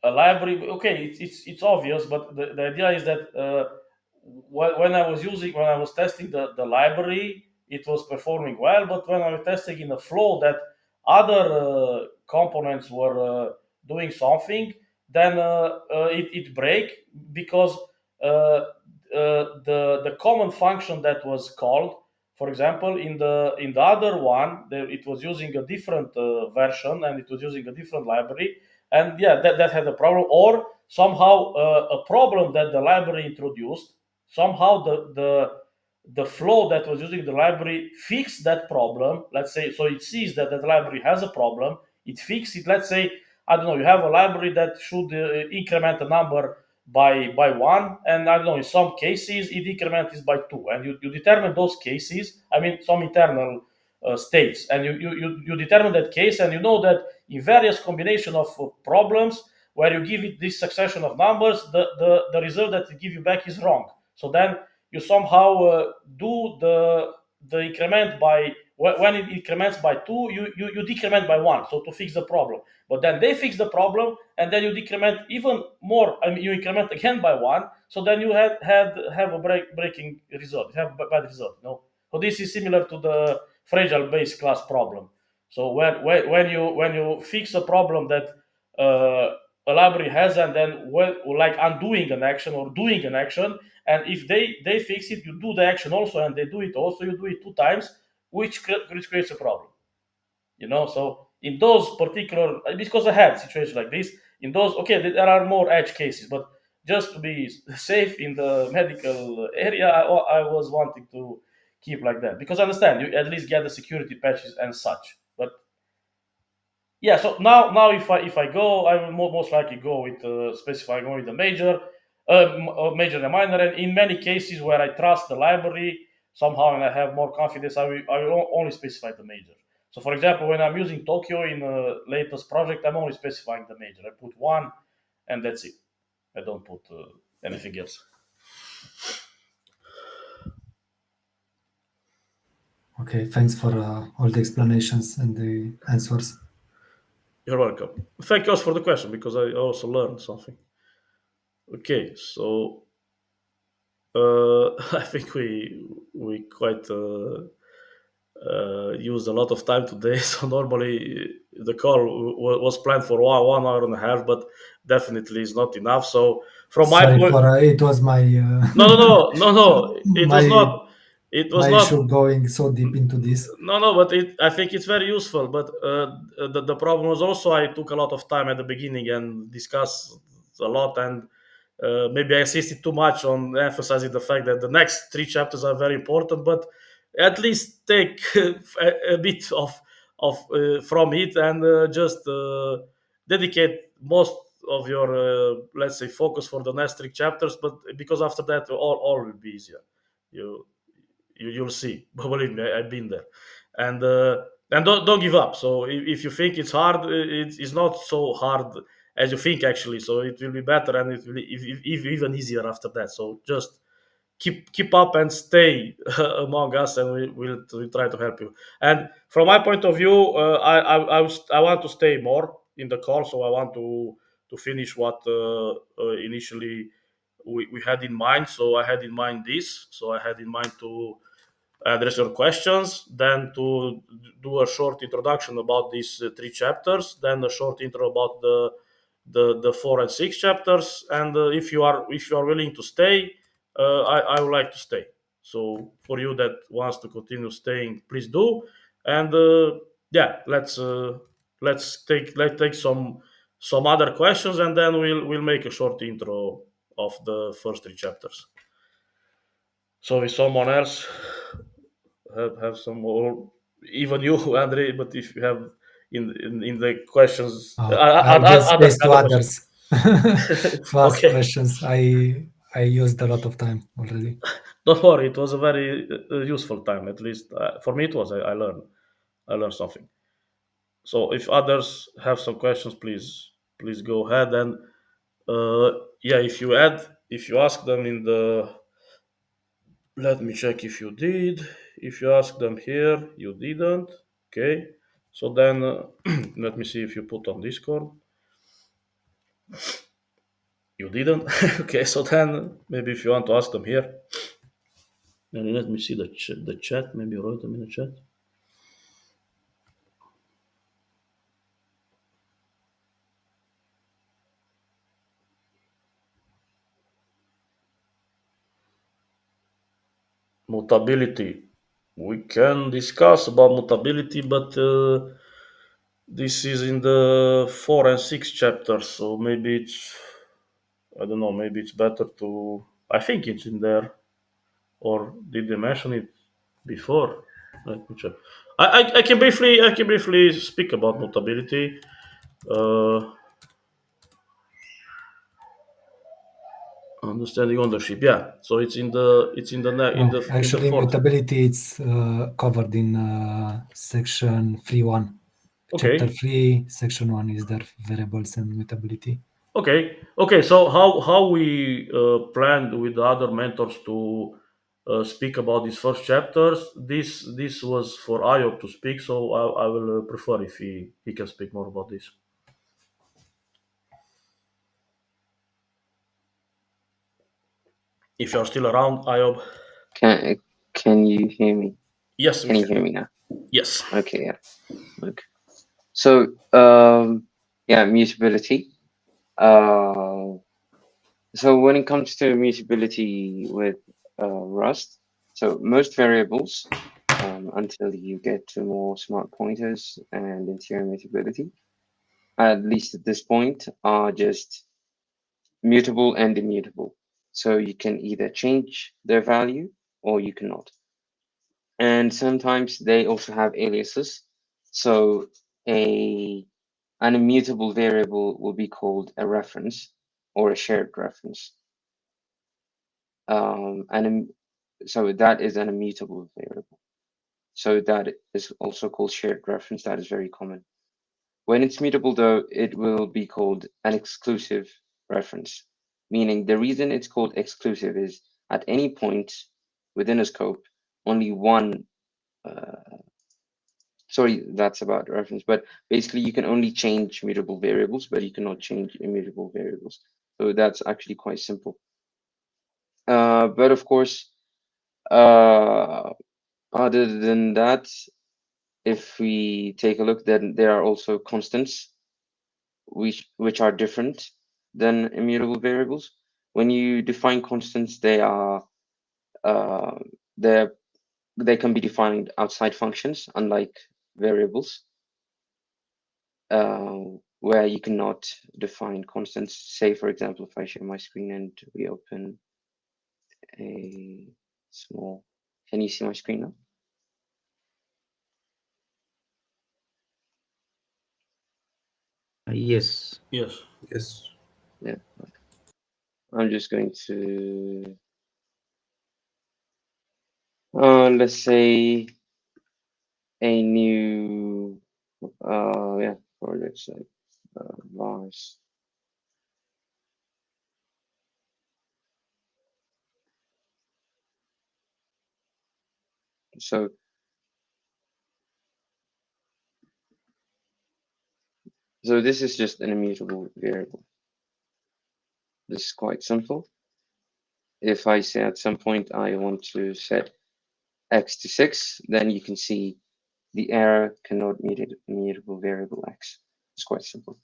a library. Okay, it's obvious, but the idea is that when I was testing the library, it was performing well. But when I was testing in a flow that other components were doing something, then it break because the common function that was called, for example, in the other one, it was using a different version and it was using a different library, and yeah, that had a problem, or somehow a problem that the library introduced. Somehow the flow that was using the library fixed that problem. Let's say, so it sees that the library has a problem, it fixes it. Let's say, I don't know, you have a library that should increment a number by one, and I don't know, in some cases it increments by two, and you determine those cases. I mean, some internal states, and you determine that case, and you know that in various combination of problems where you give it this succession of numbers, the result that it give you back is wrong. So then you somehow do the increment by, when it increments by two, you decrement by one, so to fix the problem. But then they fix the problem, and then you decrement even more. I mean, you increment again by one, so then you have a breaking result, you have a bad result. No, so this is similar to the fragile base class problem. So when you fix a problem that a library has, and then like undoing an action or doing an action, and if they fix it, you do the action also, and they do it also, you do it two times, which creates a problem. You know, so in those particular, because I had situations like this, in those, okay, there are more edge cases, but just to be safe in the medical area, I was wanting to keep like that, because I understand you at least get the security patches and such. But yeah, so now if I go, I will most likely go with specifying only the major, major and minor. And in many cases where I trust the library somehow and I have more confidence, I will only specify the major. So for example, when I'm using Tokyo in the latest project, I'm only specifying the major. I put one, and that's it. I don't put anything else. Okay, thanks for all the explanations and the answers. You're welcome. Thank you also for the question, because I also learned something. Okay, so I think we quite used a lot of time today. So normally the call was planned for 1 hour and a half, but definitely is not enough. So from my Sorry point, for it was my no, it was my not. It was my not. issue going so deep into this. No, but I think it's very useful. But the problem was also I took a lot of time at the beginning and discussed a lot, and maybe I insisted too much on emphasizing the fact that the next three chapters are very important. But at least take a bit of from it, and just dedicate most of your let's say focus for the next three chapters. But because after that, all will be easier. You you'll see. Believe me, I've been there, and don't give up. So if you think it's hard, it's not so hard as you think actually. So it will be better, and it will be if even easier after that. So just keep up and stay among us, and we'll try to help you. And from my point of view, I want to stay more in the call, so I want to finish what initially we had in mind. So I had in mind this. So I had in mind to address your questions, then to do a short introduction about these three chapters, then a short intro about the 4 and 6 chapters, and if you are willing to stay, I would like to stay. So for you that wants to continue staying, please do, and yeah, let's take some other questions, and then we'll make a short intro of the first three chapters. So if someone else have some more, even you, Andre, but if you have in the questions, I give other space to other questions. others to ask Okay, questions. I used a lot of time already. don't worry. It was a very useful time. At least for me, it was. I learned something. So if others have some questions, please go ahead, and uh, yeah, if you ask them in the, let me check if you did. If you ask them here, you didn't. Okay. So then, let me see if you put on Discord. You didn't. Okay. So then, maybe if you want to ask them here, then let me see the chat. Maybe you wrote them in the chat. Mutability. We can discuss about mutability, but this is in the 4 and 6 chapters. So maybe it's, I don't know. Maybe it's better to. I think it's in there. Or did they mention it before? Let me check. I can briefly speak about mutability. Uh, Understanding ownership. Yeah. So it's in the Actually, fourth. mutability it's covered in section 3.1. Chapter Okay. 3, section 1 is there variables and mutability. Okay. So how we planned with the other mentors to speak about these first chapters. This was for Ayok to speak. So I will prefer if he can speak more about this. If you're still around, Ayok. Can you hear me? Yes, we Can you can. hear me now? Yes. Okay, yeah. Okay. So, yeah, mutability. Uh, so when it comes to mutability with Rust, so most variables, until you get to more smart pointers and interior mutability, at least at this point, are just mutable and immutable. So you can either change their value or you cannot. And sometimes they also have aliases. So an immutable variable will be called a reference or a shared reference. And so that is an immutable variable. So that is also called shared reference. That is very common. When it's mutable, though, it will be called an exclusive reference, meaning the reason it's called exclusive is at any point within a scope, only one sorry, that's about reference, but basically you can only change mutable variables, but you cannot change immutable variables. So that's actually quite simple. But of course, uh, other than that, if we take a look, then there are also constants which are different than immutable variables. When you define constants, they are uh, they they can be defined outside functions, unlike variables. Where you cannot define constants. Say, for example, if I share my screen and we open a small, can you see my screen now? Yes. Yes. Yes. Yeah, I'm just going to, let's say a new, yeah, project, like Mars. So, so this is just an immutable variable. This is quite simple. if I say at some point I want to set x to 6, then you can see the error cannot meet immutable variable x. It's quite simple.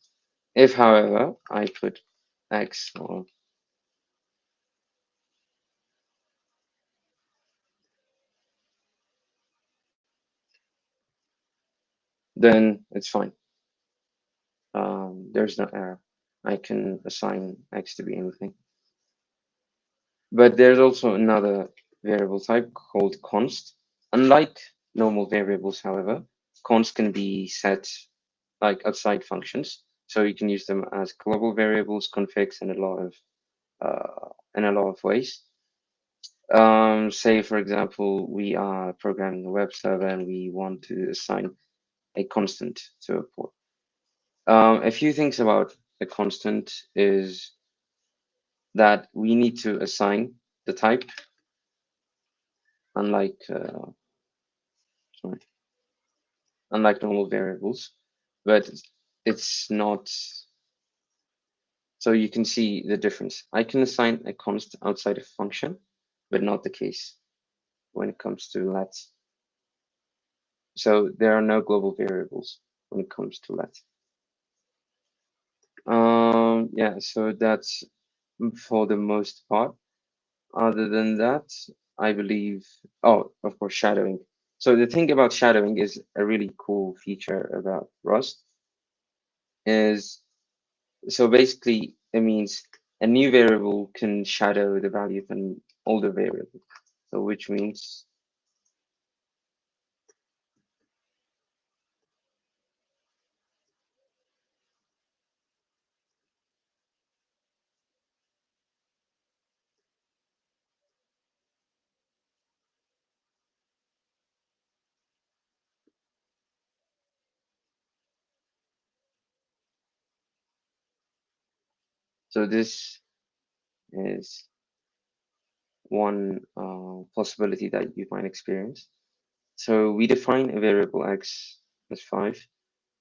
If, however, I put x or then it's fine. There's no error. I can assign x to be anything. But there's also another variable type called const. Unlike normal variables, however, const can be set like outside functions. So you can use them as global variables, configs, in a lot of ways. Say, for example, we are programming a web server and we want to assign a constant to a port. A few things about a constant is that we need to assign the type, unlike sorry, unlike normal variables, but it's not. So you can see the difference. I can assign a const outside a function, but not the case when it comes to let. So there are no global variables when it comes to let. Yeah, so that's for the most part. Other than that, I believe, oh, of course, shadowing. So the thing about shadowing is a really cool feature about Rust is, so basically it means a new variable can shadow the value of an older variable. So which means, so this is one possibility that you might experience. So we define a variable x as 5,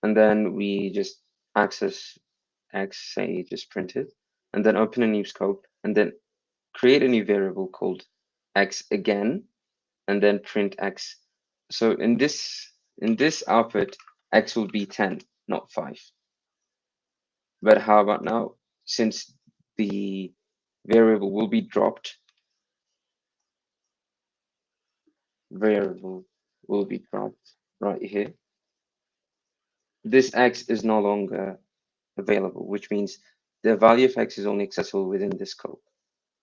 and then we just access x, say just print it, and then open a new scope, and then create a new variable called x again, and then print x. So in this output, x will be 10, not 5. But how about now? Since the variable will be dropped, variable will be dropped right here. This x is no longer available, which means the value of x is only accessible within this scope,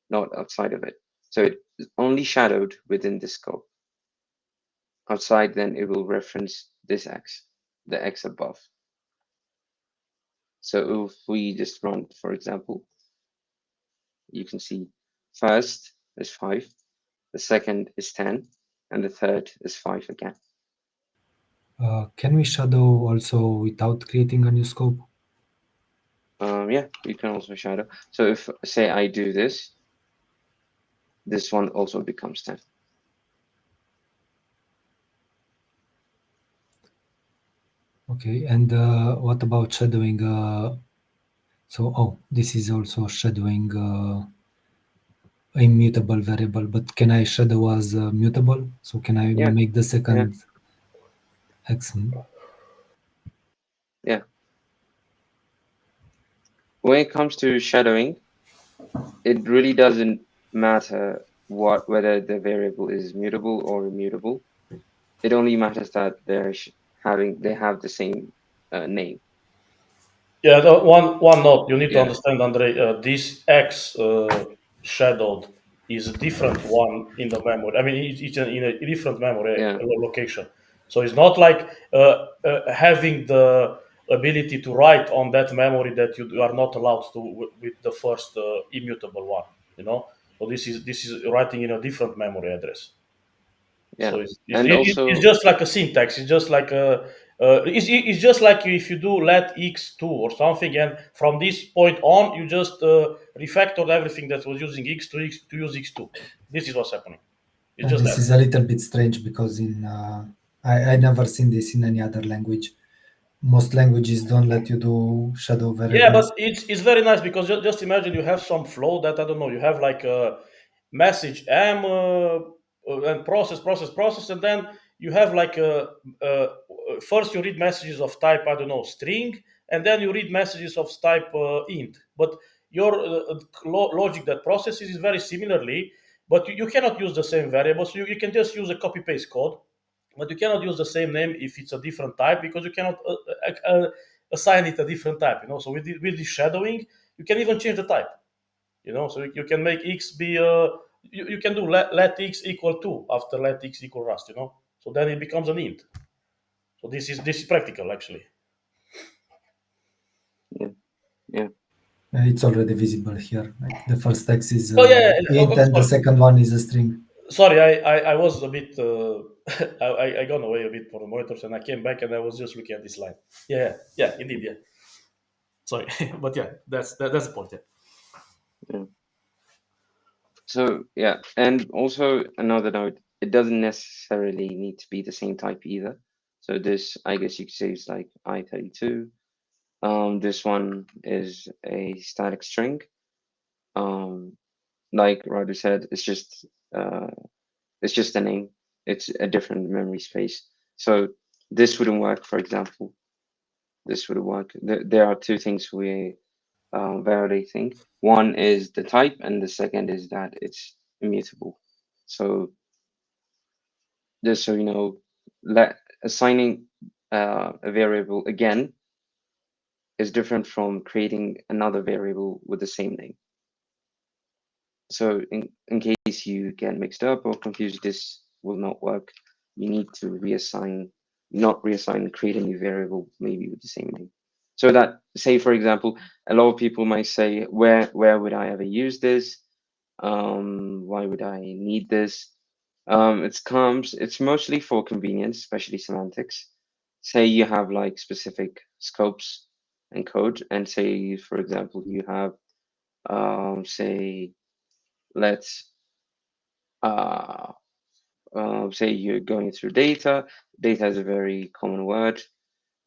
not outside of it. So it is only shadowed within this scope. Outside, then it will reference this x, the x above. So if we just run, for example, you can see first is 5, the second is 10, and the third is 5 again. Can we shadow also without creating a new scope? Yeah, you can also shadow. So if, say, I do this one also becomes 10. Okay, and what about shadowing? This is also shadowing immutable variable, but can I shadow as mutable? So can I Yeah, make the yeah, second x? yeah. When it comes to shadowing, it really doesn't matter whether the variable is mutable or immutable. It only matters that they have the same name. Yeah, one note you need to Yeah, understand, Andre. This X shadowed is a different one in the memory. I mean, it's in a different memory yeah, location. So it's not like having the ability to write on that memory that you are not allowed to with the first immutable one. You know, so this is writing in a different memory address. yeah. So And it's also, just like a syntax. It's just like a it's just like if you do let x2 or something, and from this point on you just refactored everything that was using x to use x2. This is what's happening. It's just This that. is a little bit strange because I never seen this in any other language. Most languages don't let you do shadow Yeah, variables. but it's very nice because just imagine you have some flow that I don't know. You have like message M and process, and then you have like first you read messages of type, I don't know, string, and then you read messages of type int. But your logic that processes is very similarly, but you cannot use the same variables. You can just use a copy paste code, but you cannot use the same name if it's a different type, because you cannot assign it a different type. So with this shadowing, you can even change the type. So you can make x be you can do let x equal 2 after let x equal rust. So then it becomes an int. So this is practical, actually. Yeah, yeah, It's already visible here. Like the first text is Oh yeah, yeah. int, and the Sorry, second one is a string. sorry, I was a bit I gone away a bit for the monitors, and I came back and I was just looking at this line. Yeah, indeed, yeah. Sorry. But yeah, that's the point. Yeah. yeah. So yeah, and also another note, it doesn't necessarily need to be the same type either. So this, I guess you could say, is like I32. This one is a static string. Um, like Ryder said, uh, it's just a name. It's a different memory space. So this wouldn't work, for example. This wouldn't work. There are two things we validating. One is the type, and the second is that it's immutable. So just so you know, assigning a variable again is different from creating another variable with the same name. So in case you get mixed up or confused, this will not work. You need to not reassign, create a new variable, maybe with the same name. So that, say for example, a lot of people might say, where would I ever use this? Why would I need this? It's mostly for convenience, especially semantics. Say you have like specific scopes and code, and say, for example, you have, say, let's uh, say you're going through data. Data is a very common word,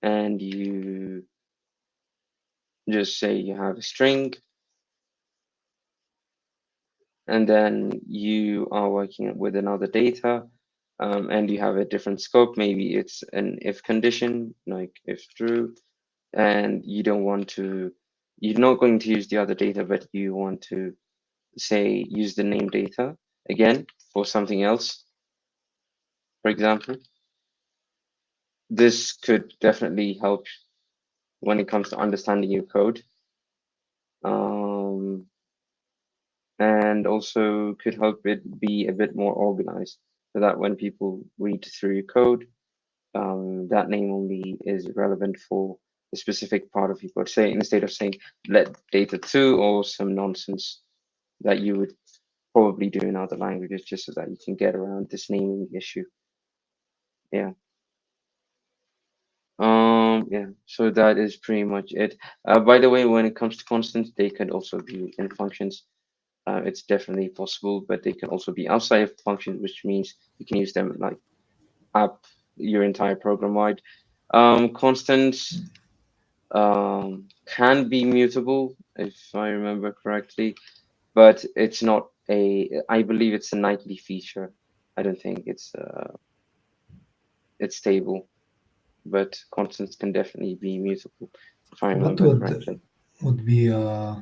and you just say you have a string, and then you are working with another data, and you have a different scope. Maybe it's an if condition, like if true, and you're not going to use the other data, but you want to say use the name data again for something else, for example. This could definitely help when it comes to understanding your code, um, and also could help it be a bit more organized, so that when people read through your code, that name only is relevant for a specific part of your code. Say, instead of saying let data to or some nonsense that you would probably do in other languages, just so that you can get around this naming issue. Yeah. Yeah, so that is pretty much it. By the way, when it comes to constants, they could also be in functions. It's definitely possible, but they can also be outside of functions, which means you can use them like up your entire program wide. Constants can be mutable, if I remember correctly, but it's not I believe it's a nightly feature. I don't think it's stable, but constants can definitely be mutable, if I What remember correctly. would be uh,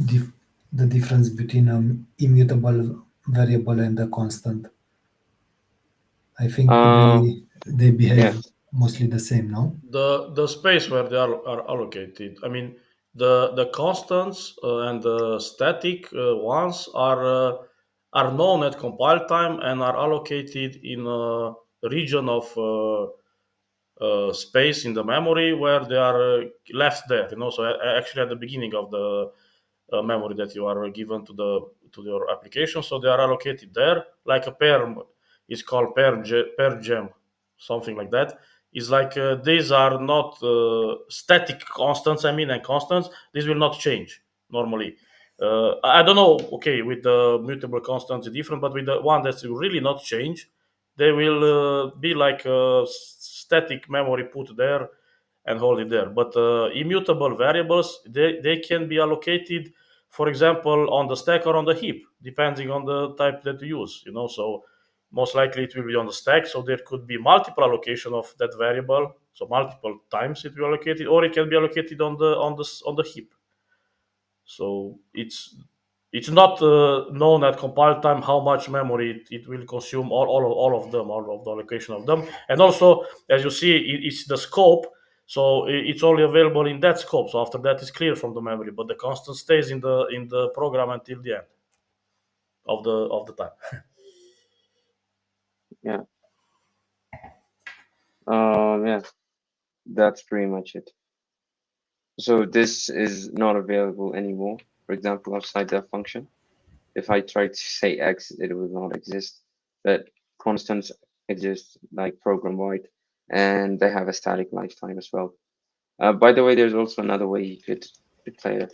dif- the difference between an immutable variable and a constant? I think Uh, they yeah. behave mostly the same, no? The space where they are allocated. I mean, the constants and the static ones are known at compile time and are allocated in a region of space in the memory where they are left there. So actually at the beginning of the memory that you are given to your application, so they are allocated there, like a pair is called pair gem, something like that. Is like these are not static constants. I mean, and constants, these will not change normally. I don't know. Okay, with the mutable constants, it's different, but with the one that will really not change, they will be like static memory put there and hold it there. But immutable variables, they can be allocated for example, on the stack or on the heap, depending on the type that you use. So most likely it will be on the stack. So there could be multiple allocation of that variable. So multiple times it will be allocated, or it can be allocated on the heap. So it's not known at compile time how much memory it will consume, all of them, all of the allocation of them. And also, as you see, it's the scope. So it's only available in that scope. So after that, it's clear from the memory, but the constant stays in the program until the end of the time. Yeah. Yeah. That's pretty much it. So this is not available anymore. For example, outside that function, if I try to say X, it will not exist. But constants exist like program wide, and they have a static lifetime as well. By the way, there's also another way you could declare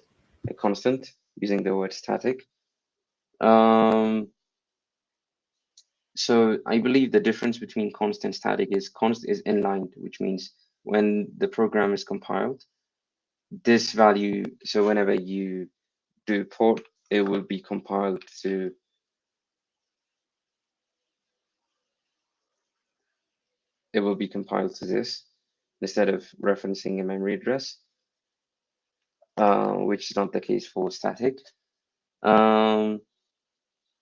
a constant using the word static. Um, so I believe the difference between const and static is const is inlined, which means when the program is compiled, this value, so whenever you do port, it will be compiled to this instead of referencing a memory address, which is not the case for static. Um,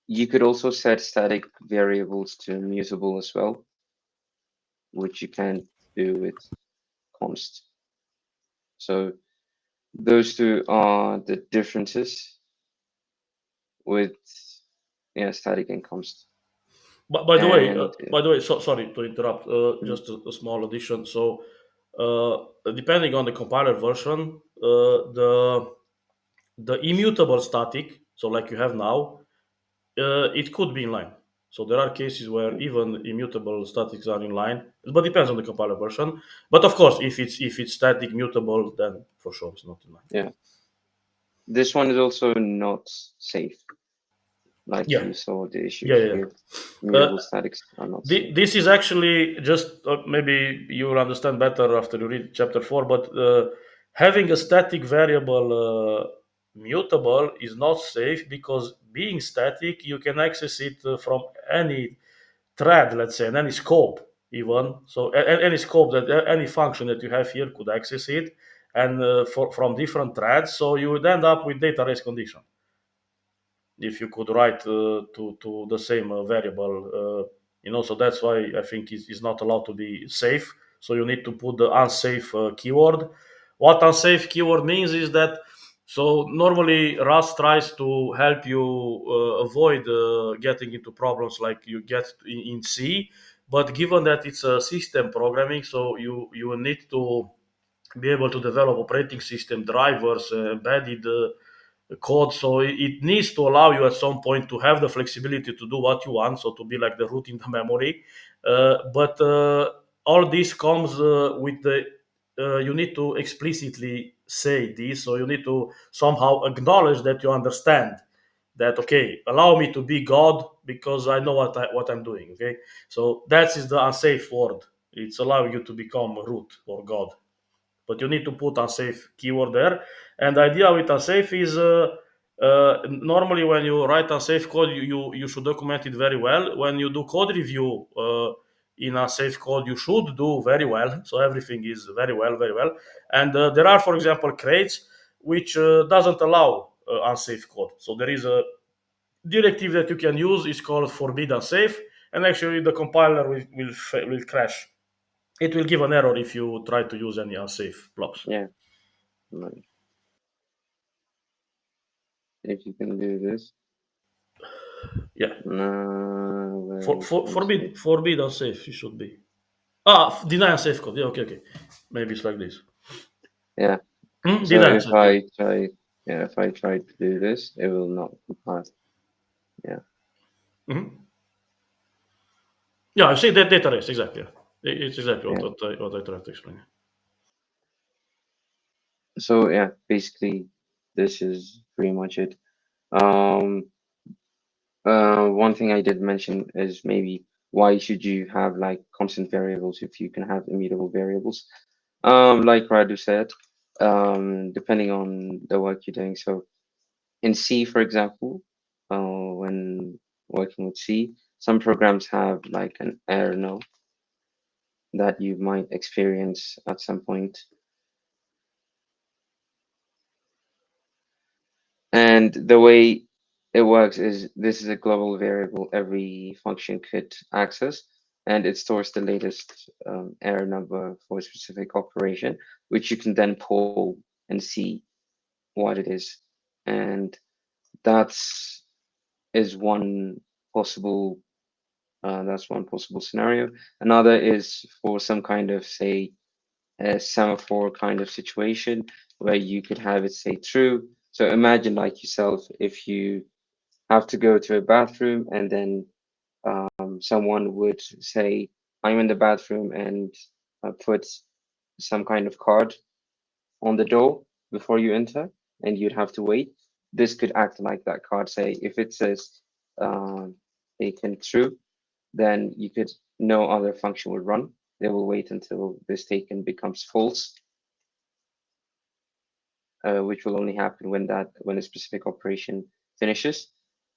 you could also set static variables to mutable as well, which you can do with const. So those two are the differences with static and const. But by the way, And so sorry to interrupt. mm, Just a small addition. So, depending on the compiler version, the immutable static, so like you have now, it could be in line. So there are cases where even immutable statics are in line, but depends on the compiler version. But of course, if it's static mutable, then for sure it's not in line. yeah, this one is also not safe. Like Yeah, you saw the yeah, issues yeah, here, yeah. immutable statics are not safe. This is actually just maybe you will understand better after you read chapter 4, but having a static variable mutable is not safe because being static, you can access it from any thread, let's say, and any scope, even. So, any scope that any function that you have here could access it, and from different threads. So, you would end up with data race condition if you could write to the same variable. So that's why I think it's not allowed to be safe. So you need to put the unsafe keyword. What unsafe keyword means is that, so normally Rust tries to help you avoid getting into problems like you get in C, but given that it's a system programming, so you need to be able to develop operating system drivers, embedded code. So it needs to allow you at some point to have the flexibility to do what you want, so to be like the root in the memory. But all this comes with the you need to explicitly say this, so you need to somehow acknowledge that you understand that, okay, allow me to be God because I know what I'm doing. Okay, so that is the unsafe word. It's allowing you to become root or God, but you need to put unsafe keyword there. And the idea with unsafe is normally when you write unsafe code, you should document it very well. When you do code review in unsafe code, you should do very well. So everything is very well, very well. And there are, for example, crates which doesn't allow unsafe code. So there is a directive that you can use. Is called forbid unsafe, and actually the compiler will crash. It will give an error if you try to use any unsafe blocks. Yeah, like, if you can do this, Yeah. where is unsafe? Forbid unsafe. It should be. Deny unsafe code. Yeah. Okay. Okay. Maybe it's like this. Yeah. So Deny unsafe. Yeah. if I try to do this, it will not compile. Yeah. Mhm. Yeah. I see that data race exactly. Yeah. It's exactly Yeah. what I tried to explain. So yeah, basically, this is pretty much it. Um, one thing I did mention is maybe why should you have like constant variables if you can have immutable variables? Like Radu said, depending on the work you're doing. So In C, for example, when working with C, some programs have like an error no that you might experience at some point. And the way it works is this is a global variable every function could access, and it stores the latest error number for a specific operation, which you can then pull and see what it is. And that's is one possible that's one possible scenario. Another is for some kind of, say, a semaphore kind of situation where you could have it say true. So imagine like yourself, if you have to go to a bathroom and then someone would say, I'm in the bathroom, and put some kind of card on the door before you enter, and you'd have to wait. This could act like that card. Say, if it says taken true, then you could no other function will run. They will wait until this taken becomes false, which will only happen when a specific operation finishes,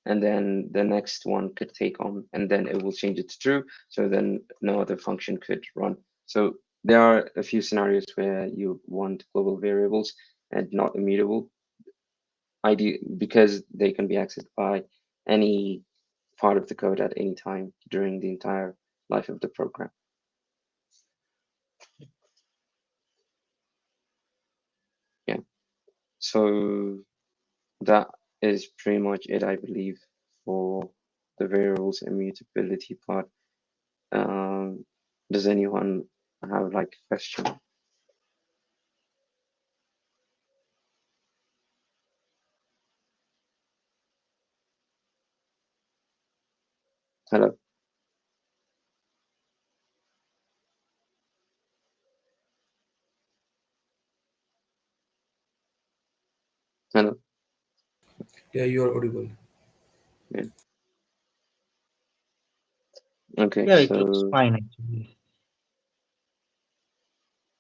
and then the next one could take on, and then it will change it to true. So then no other function could run. So there are a few scenarios where you want global variables and not immutable, because they can be accessed by any part of the code at any time during the entire life of the program. Yeah. So that is pretty much it, I believe, for the variables immutability part. Does anyone have like a question? Hello, hello. Yeah, you are audible. Yeah. Okay, Yeah, it looks so fine actually.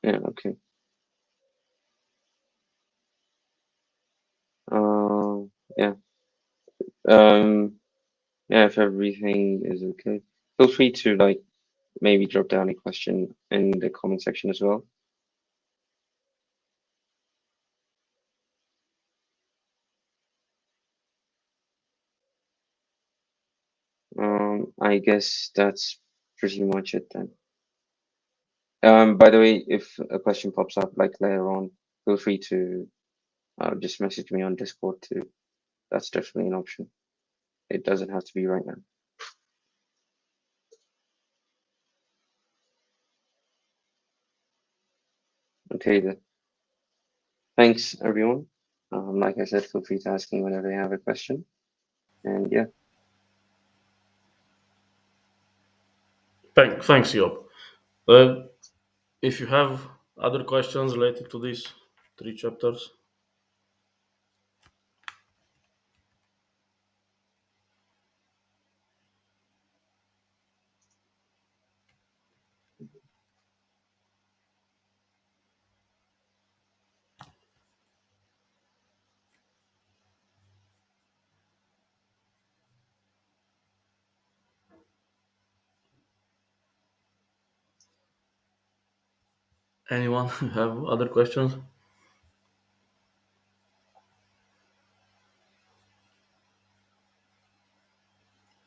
yeah, okay. Yeah. Um, yeah, if everything is okay, feel free to like maybe drop down a question in the comment section as well. I guess that's pretty much it then. By the way, if a question pops up like later on, feel free to just message me on Discord too. That's definitely an option. It doesn't have to be right now. Okay then. Thanks everyone. Like I said, feel free to ask me whenever you have a question. And yeah, Thanks, Job. If you have other questions related to these three chapters, anyone have other questions?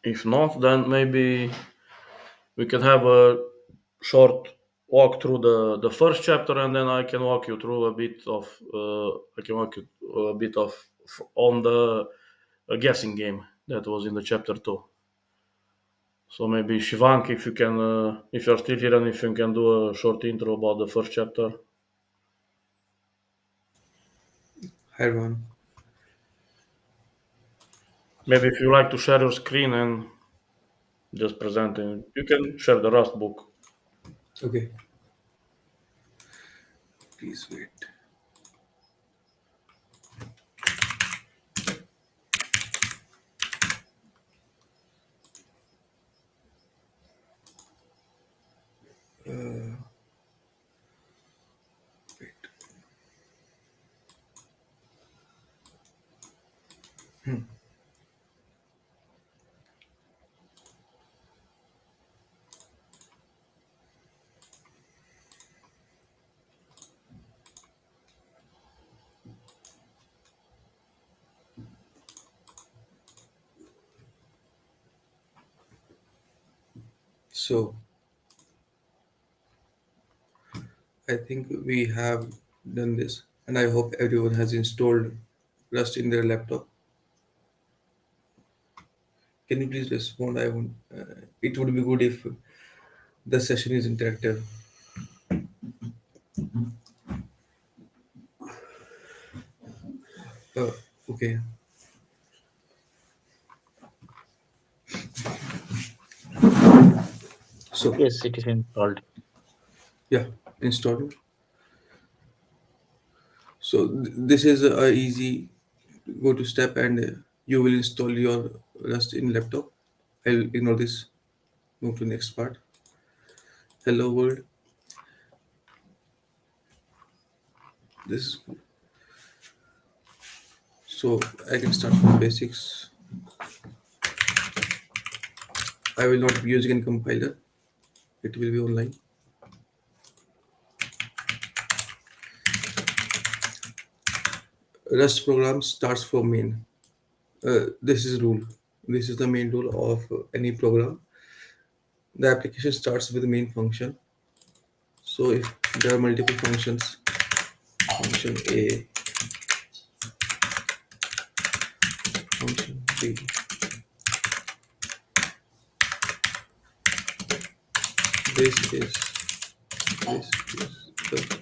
If not, then maybe we can have a short walk through the first chapter, and then I can walk you through a bit of I can walk you a bit of on the guessing game that was in the chapter 2. So maybe Shivank, if you can, if you're still here, and if you can do a short intro about the first chapter. Hi everyone. Maybe if you like to share your screen and just present it, you can share the Rust book. Okay, please wait. Uh, wait. So I think we have done this, and I hope everyone has installed Rust in their laptop. Can you please respond? I want. It would be good if the session is interactive. Uh, okay. So Yes, it is installed. yeah, install. So this is a easy go to step, and you will install your Rust in laptop. I'll ignore this. Move to next part. Hello world. This so I can start from basics. I will not be using any compiler. It will be online. Rust program starts from main. This is rule. This is the main rule of any program. The application starts with the main function. So if there are multiple functions, function A, function B, this is the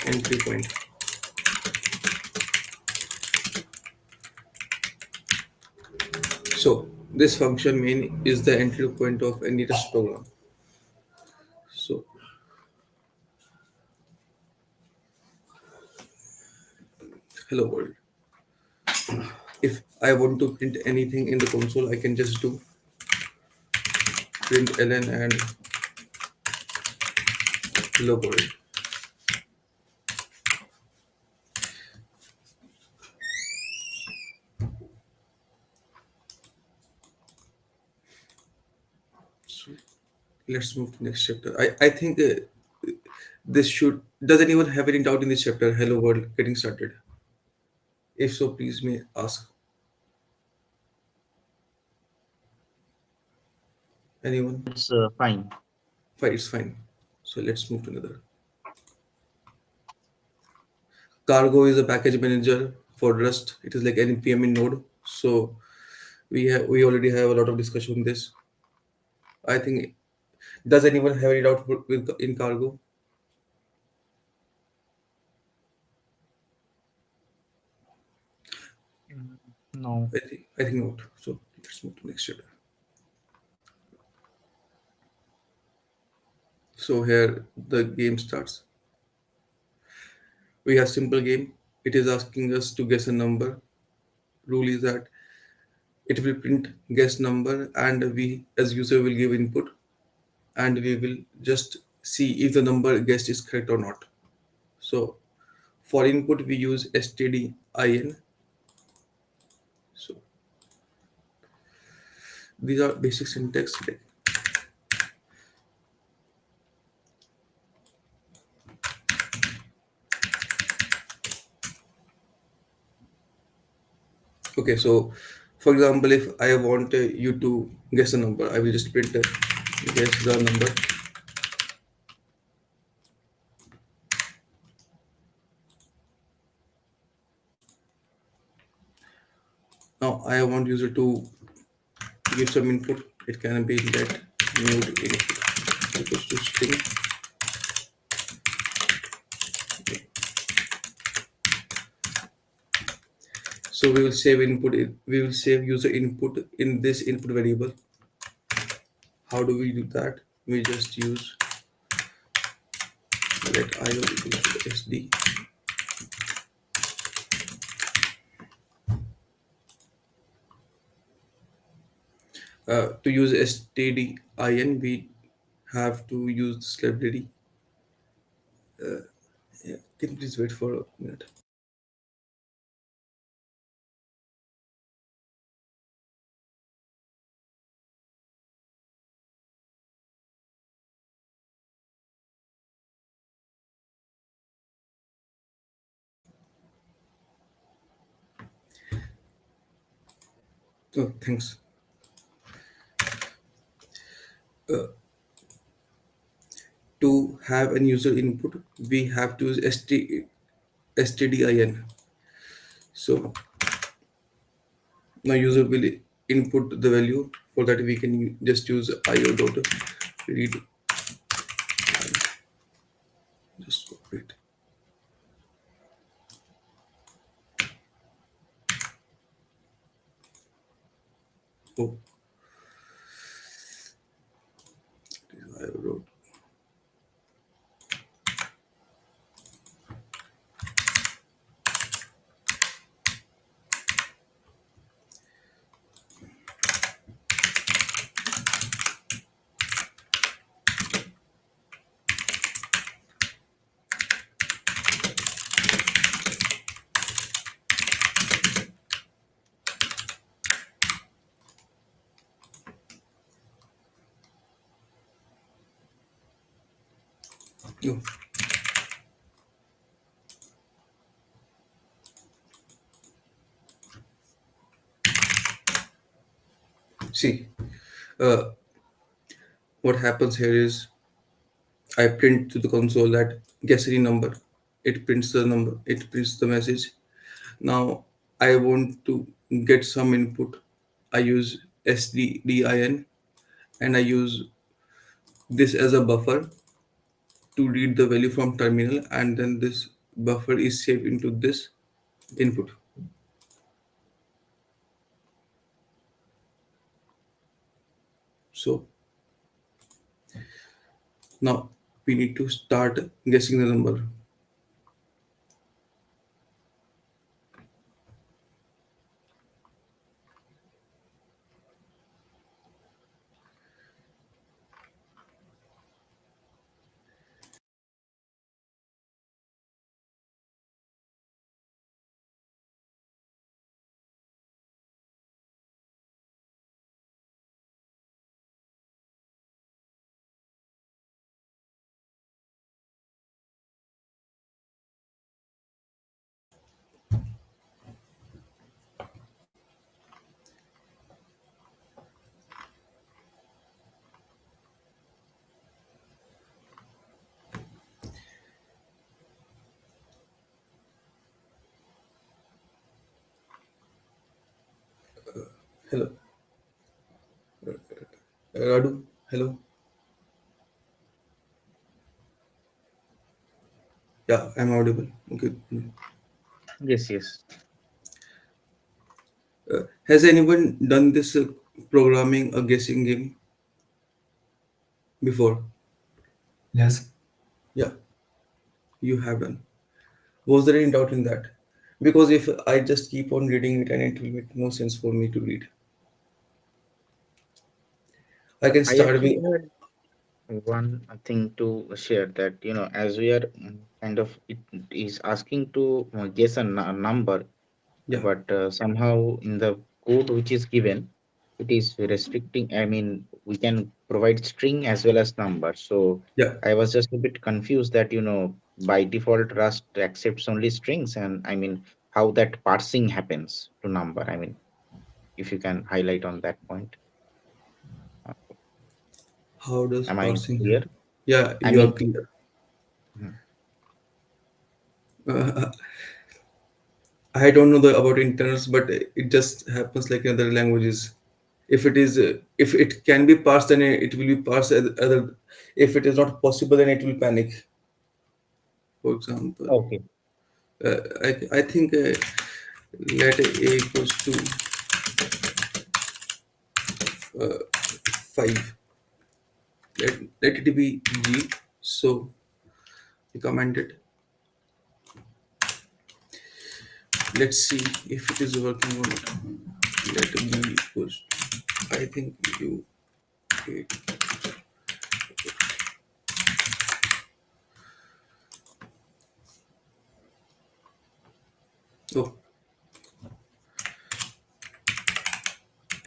entry point. So this function main is the entry point of any Rust program. So hello world. If I want to print anything in the console, I can just do print ln and hello world. So let's move to next chapter. I think this should. Does anyone have any doubt in this chapter? Hello world, getting started. If so, please may ask. Anyone? It's fine. Fine, it's fine. So let's move to another. Cargo is a package manager for Rust. It is like npm in Node. So we already have a lot of discussion on this. I think. Does anyone have any doubt in Cargo? Mm, No. I think not. So let's move to next chapter. So here the game starts. We have simple game. It is asking us to guess a number. Rule is that it will print guess number, and we as user will give input, and we will just see if the number guessed is correct or not. So for input we use stdin. So these are basic syntax. Okay, so for example, if I want you to guess a number, I will just print guess the number. Now I want user to give some input. It can be let node input equals to string. So we will save input. We will save user input in this input variable. How do we do that? We just use let io equals to sd. To use stdin, we have to use this library. Yeah, can you please wait for a minute? Oh, thanks. Uh, to have an user input, we have to use stdin. So now user will input the value. For that, we can just use io dot read. Just copy it. Oh, io dot. Oh, see, uh, what happens here is I print to the console that guess any number. It prints the number. It prints the message. Now I want to get some input. I use SDDIN and I use this as a buffer to read the value from terminal, and then this buffer is saved into this input. So now we need to start guessing the number. Hello, Radu. Hello. Yeah, I'm audible. Okay. Yes, yes. Has anyone done this programming a guessing game before? Yes. Yeah, you have done. Was there any doubt in that? Because if I just keep on reading it and it will make no sense for me to read. I can I start actually with, had one thing to share that, as we are kind of, it is asking to guess a number, yeah, but somehow in the code which is given, it is restricting. I mean, we can provide string as well as number. So yeah. I was just a bit confused that, by default Rust accepts only strings, and I mean, how that parsing happens to number. I mean, if you can highlight on that point. Uh, How does Am I parsing clear? happen? Yeah, I you are mean, clear. mhm. Uh, I don't know about internals, but it just happens like in other languages. If it can be parsed, then it will be parsed as other. If it is not possible, then it will panic. For example, Okay. I think let a equals to 5. Let it be g. So we commented. Let's see if it is working or not. Let b equals. I think you. Wait. Oh,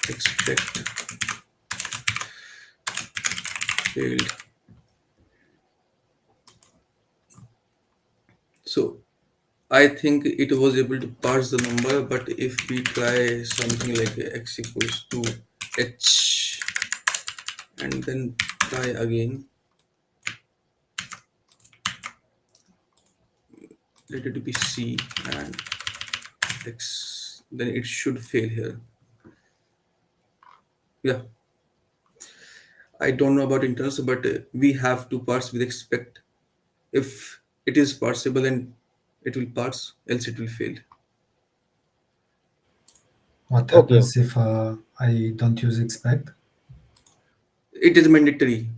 expect failed. So I think it was able to parse the number, but if we try something like x equals to h and then try again, let it be c and x, then it should fail here. Yeah, I don't know about internals, but we have to parse with expect. If it is parsable, then it will parse, else it will fail. What Okay. happens if I don't use expect? It is mandatory.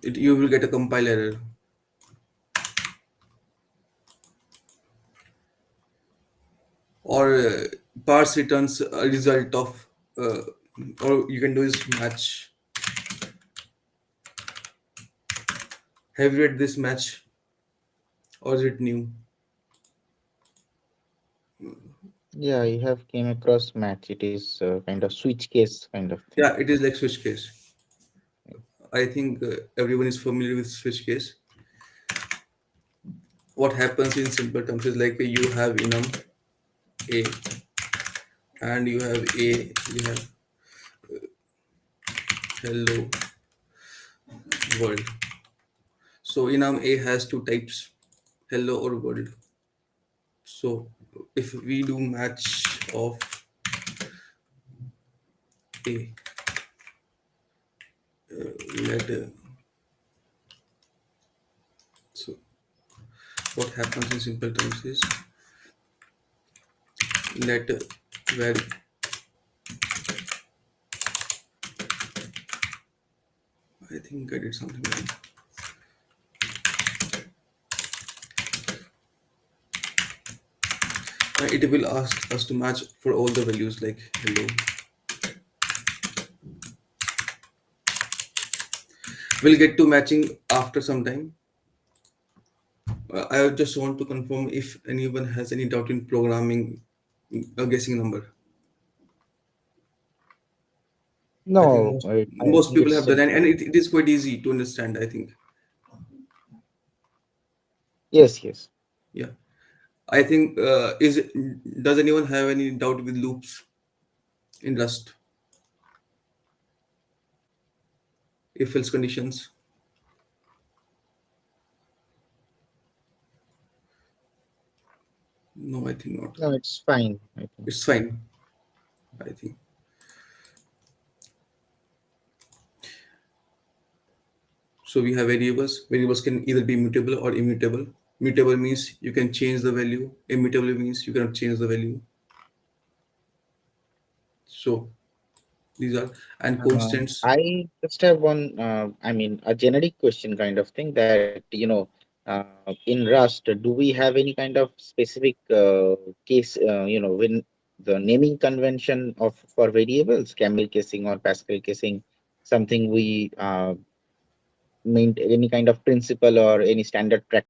You will get a compile error. Or parse returns a result of, uh, or you can do is match. Have you read this match, or is it new? Yeah, I have came across match. It is kind of switch case kind of thing. Yeah, it is like switch case. I think everyone is familiar with switch case. What happens in simple terms is like you have enum a, and you have a, you have hello world. So enum a has two types, hello or world. So if we do match of a, let so what happens in simple terms is let where I think I did something wrong. It will ask us to match for all the values like hello. We'll get to matching after some time. I just want to confirm if anyone has any doubt in programming a guessing number. I think No, I most think people it's have done, and simple. it is quite easy to understand. I think, Yes, yes. yeah. I think does anyone have any doubt with loops in Rust? If else conditions? No, I think not. No, it's fine, I think. It's fine. I think. So we have variables. Variables can either be mutable or immutable. Mutable means you can change the value. Immutable means you cannot change the value. So these are, and constants. I just have one, I mean, a generic question kind of thing that, in Rust, do we have any kind of specific case, when the naming convention of for variables, camel casing or Pascal casing, something we mean any kind of principle or any standard practice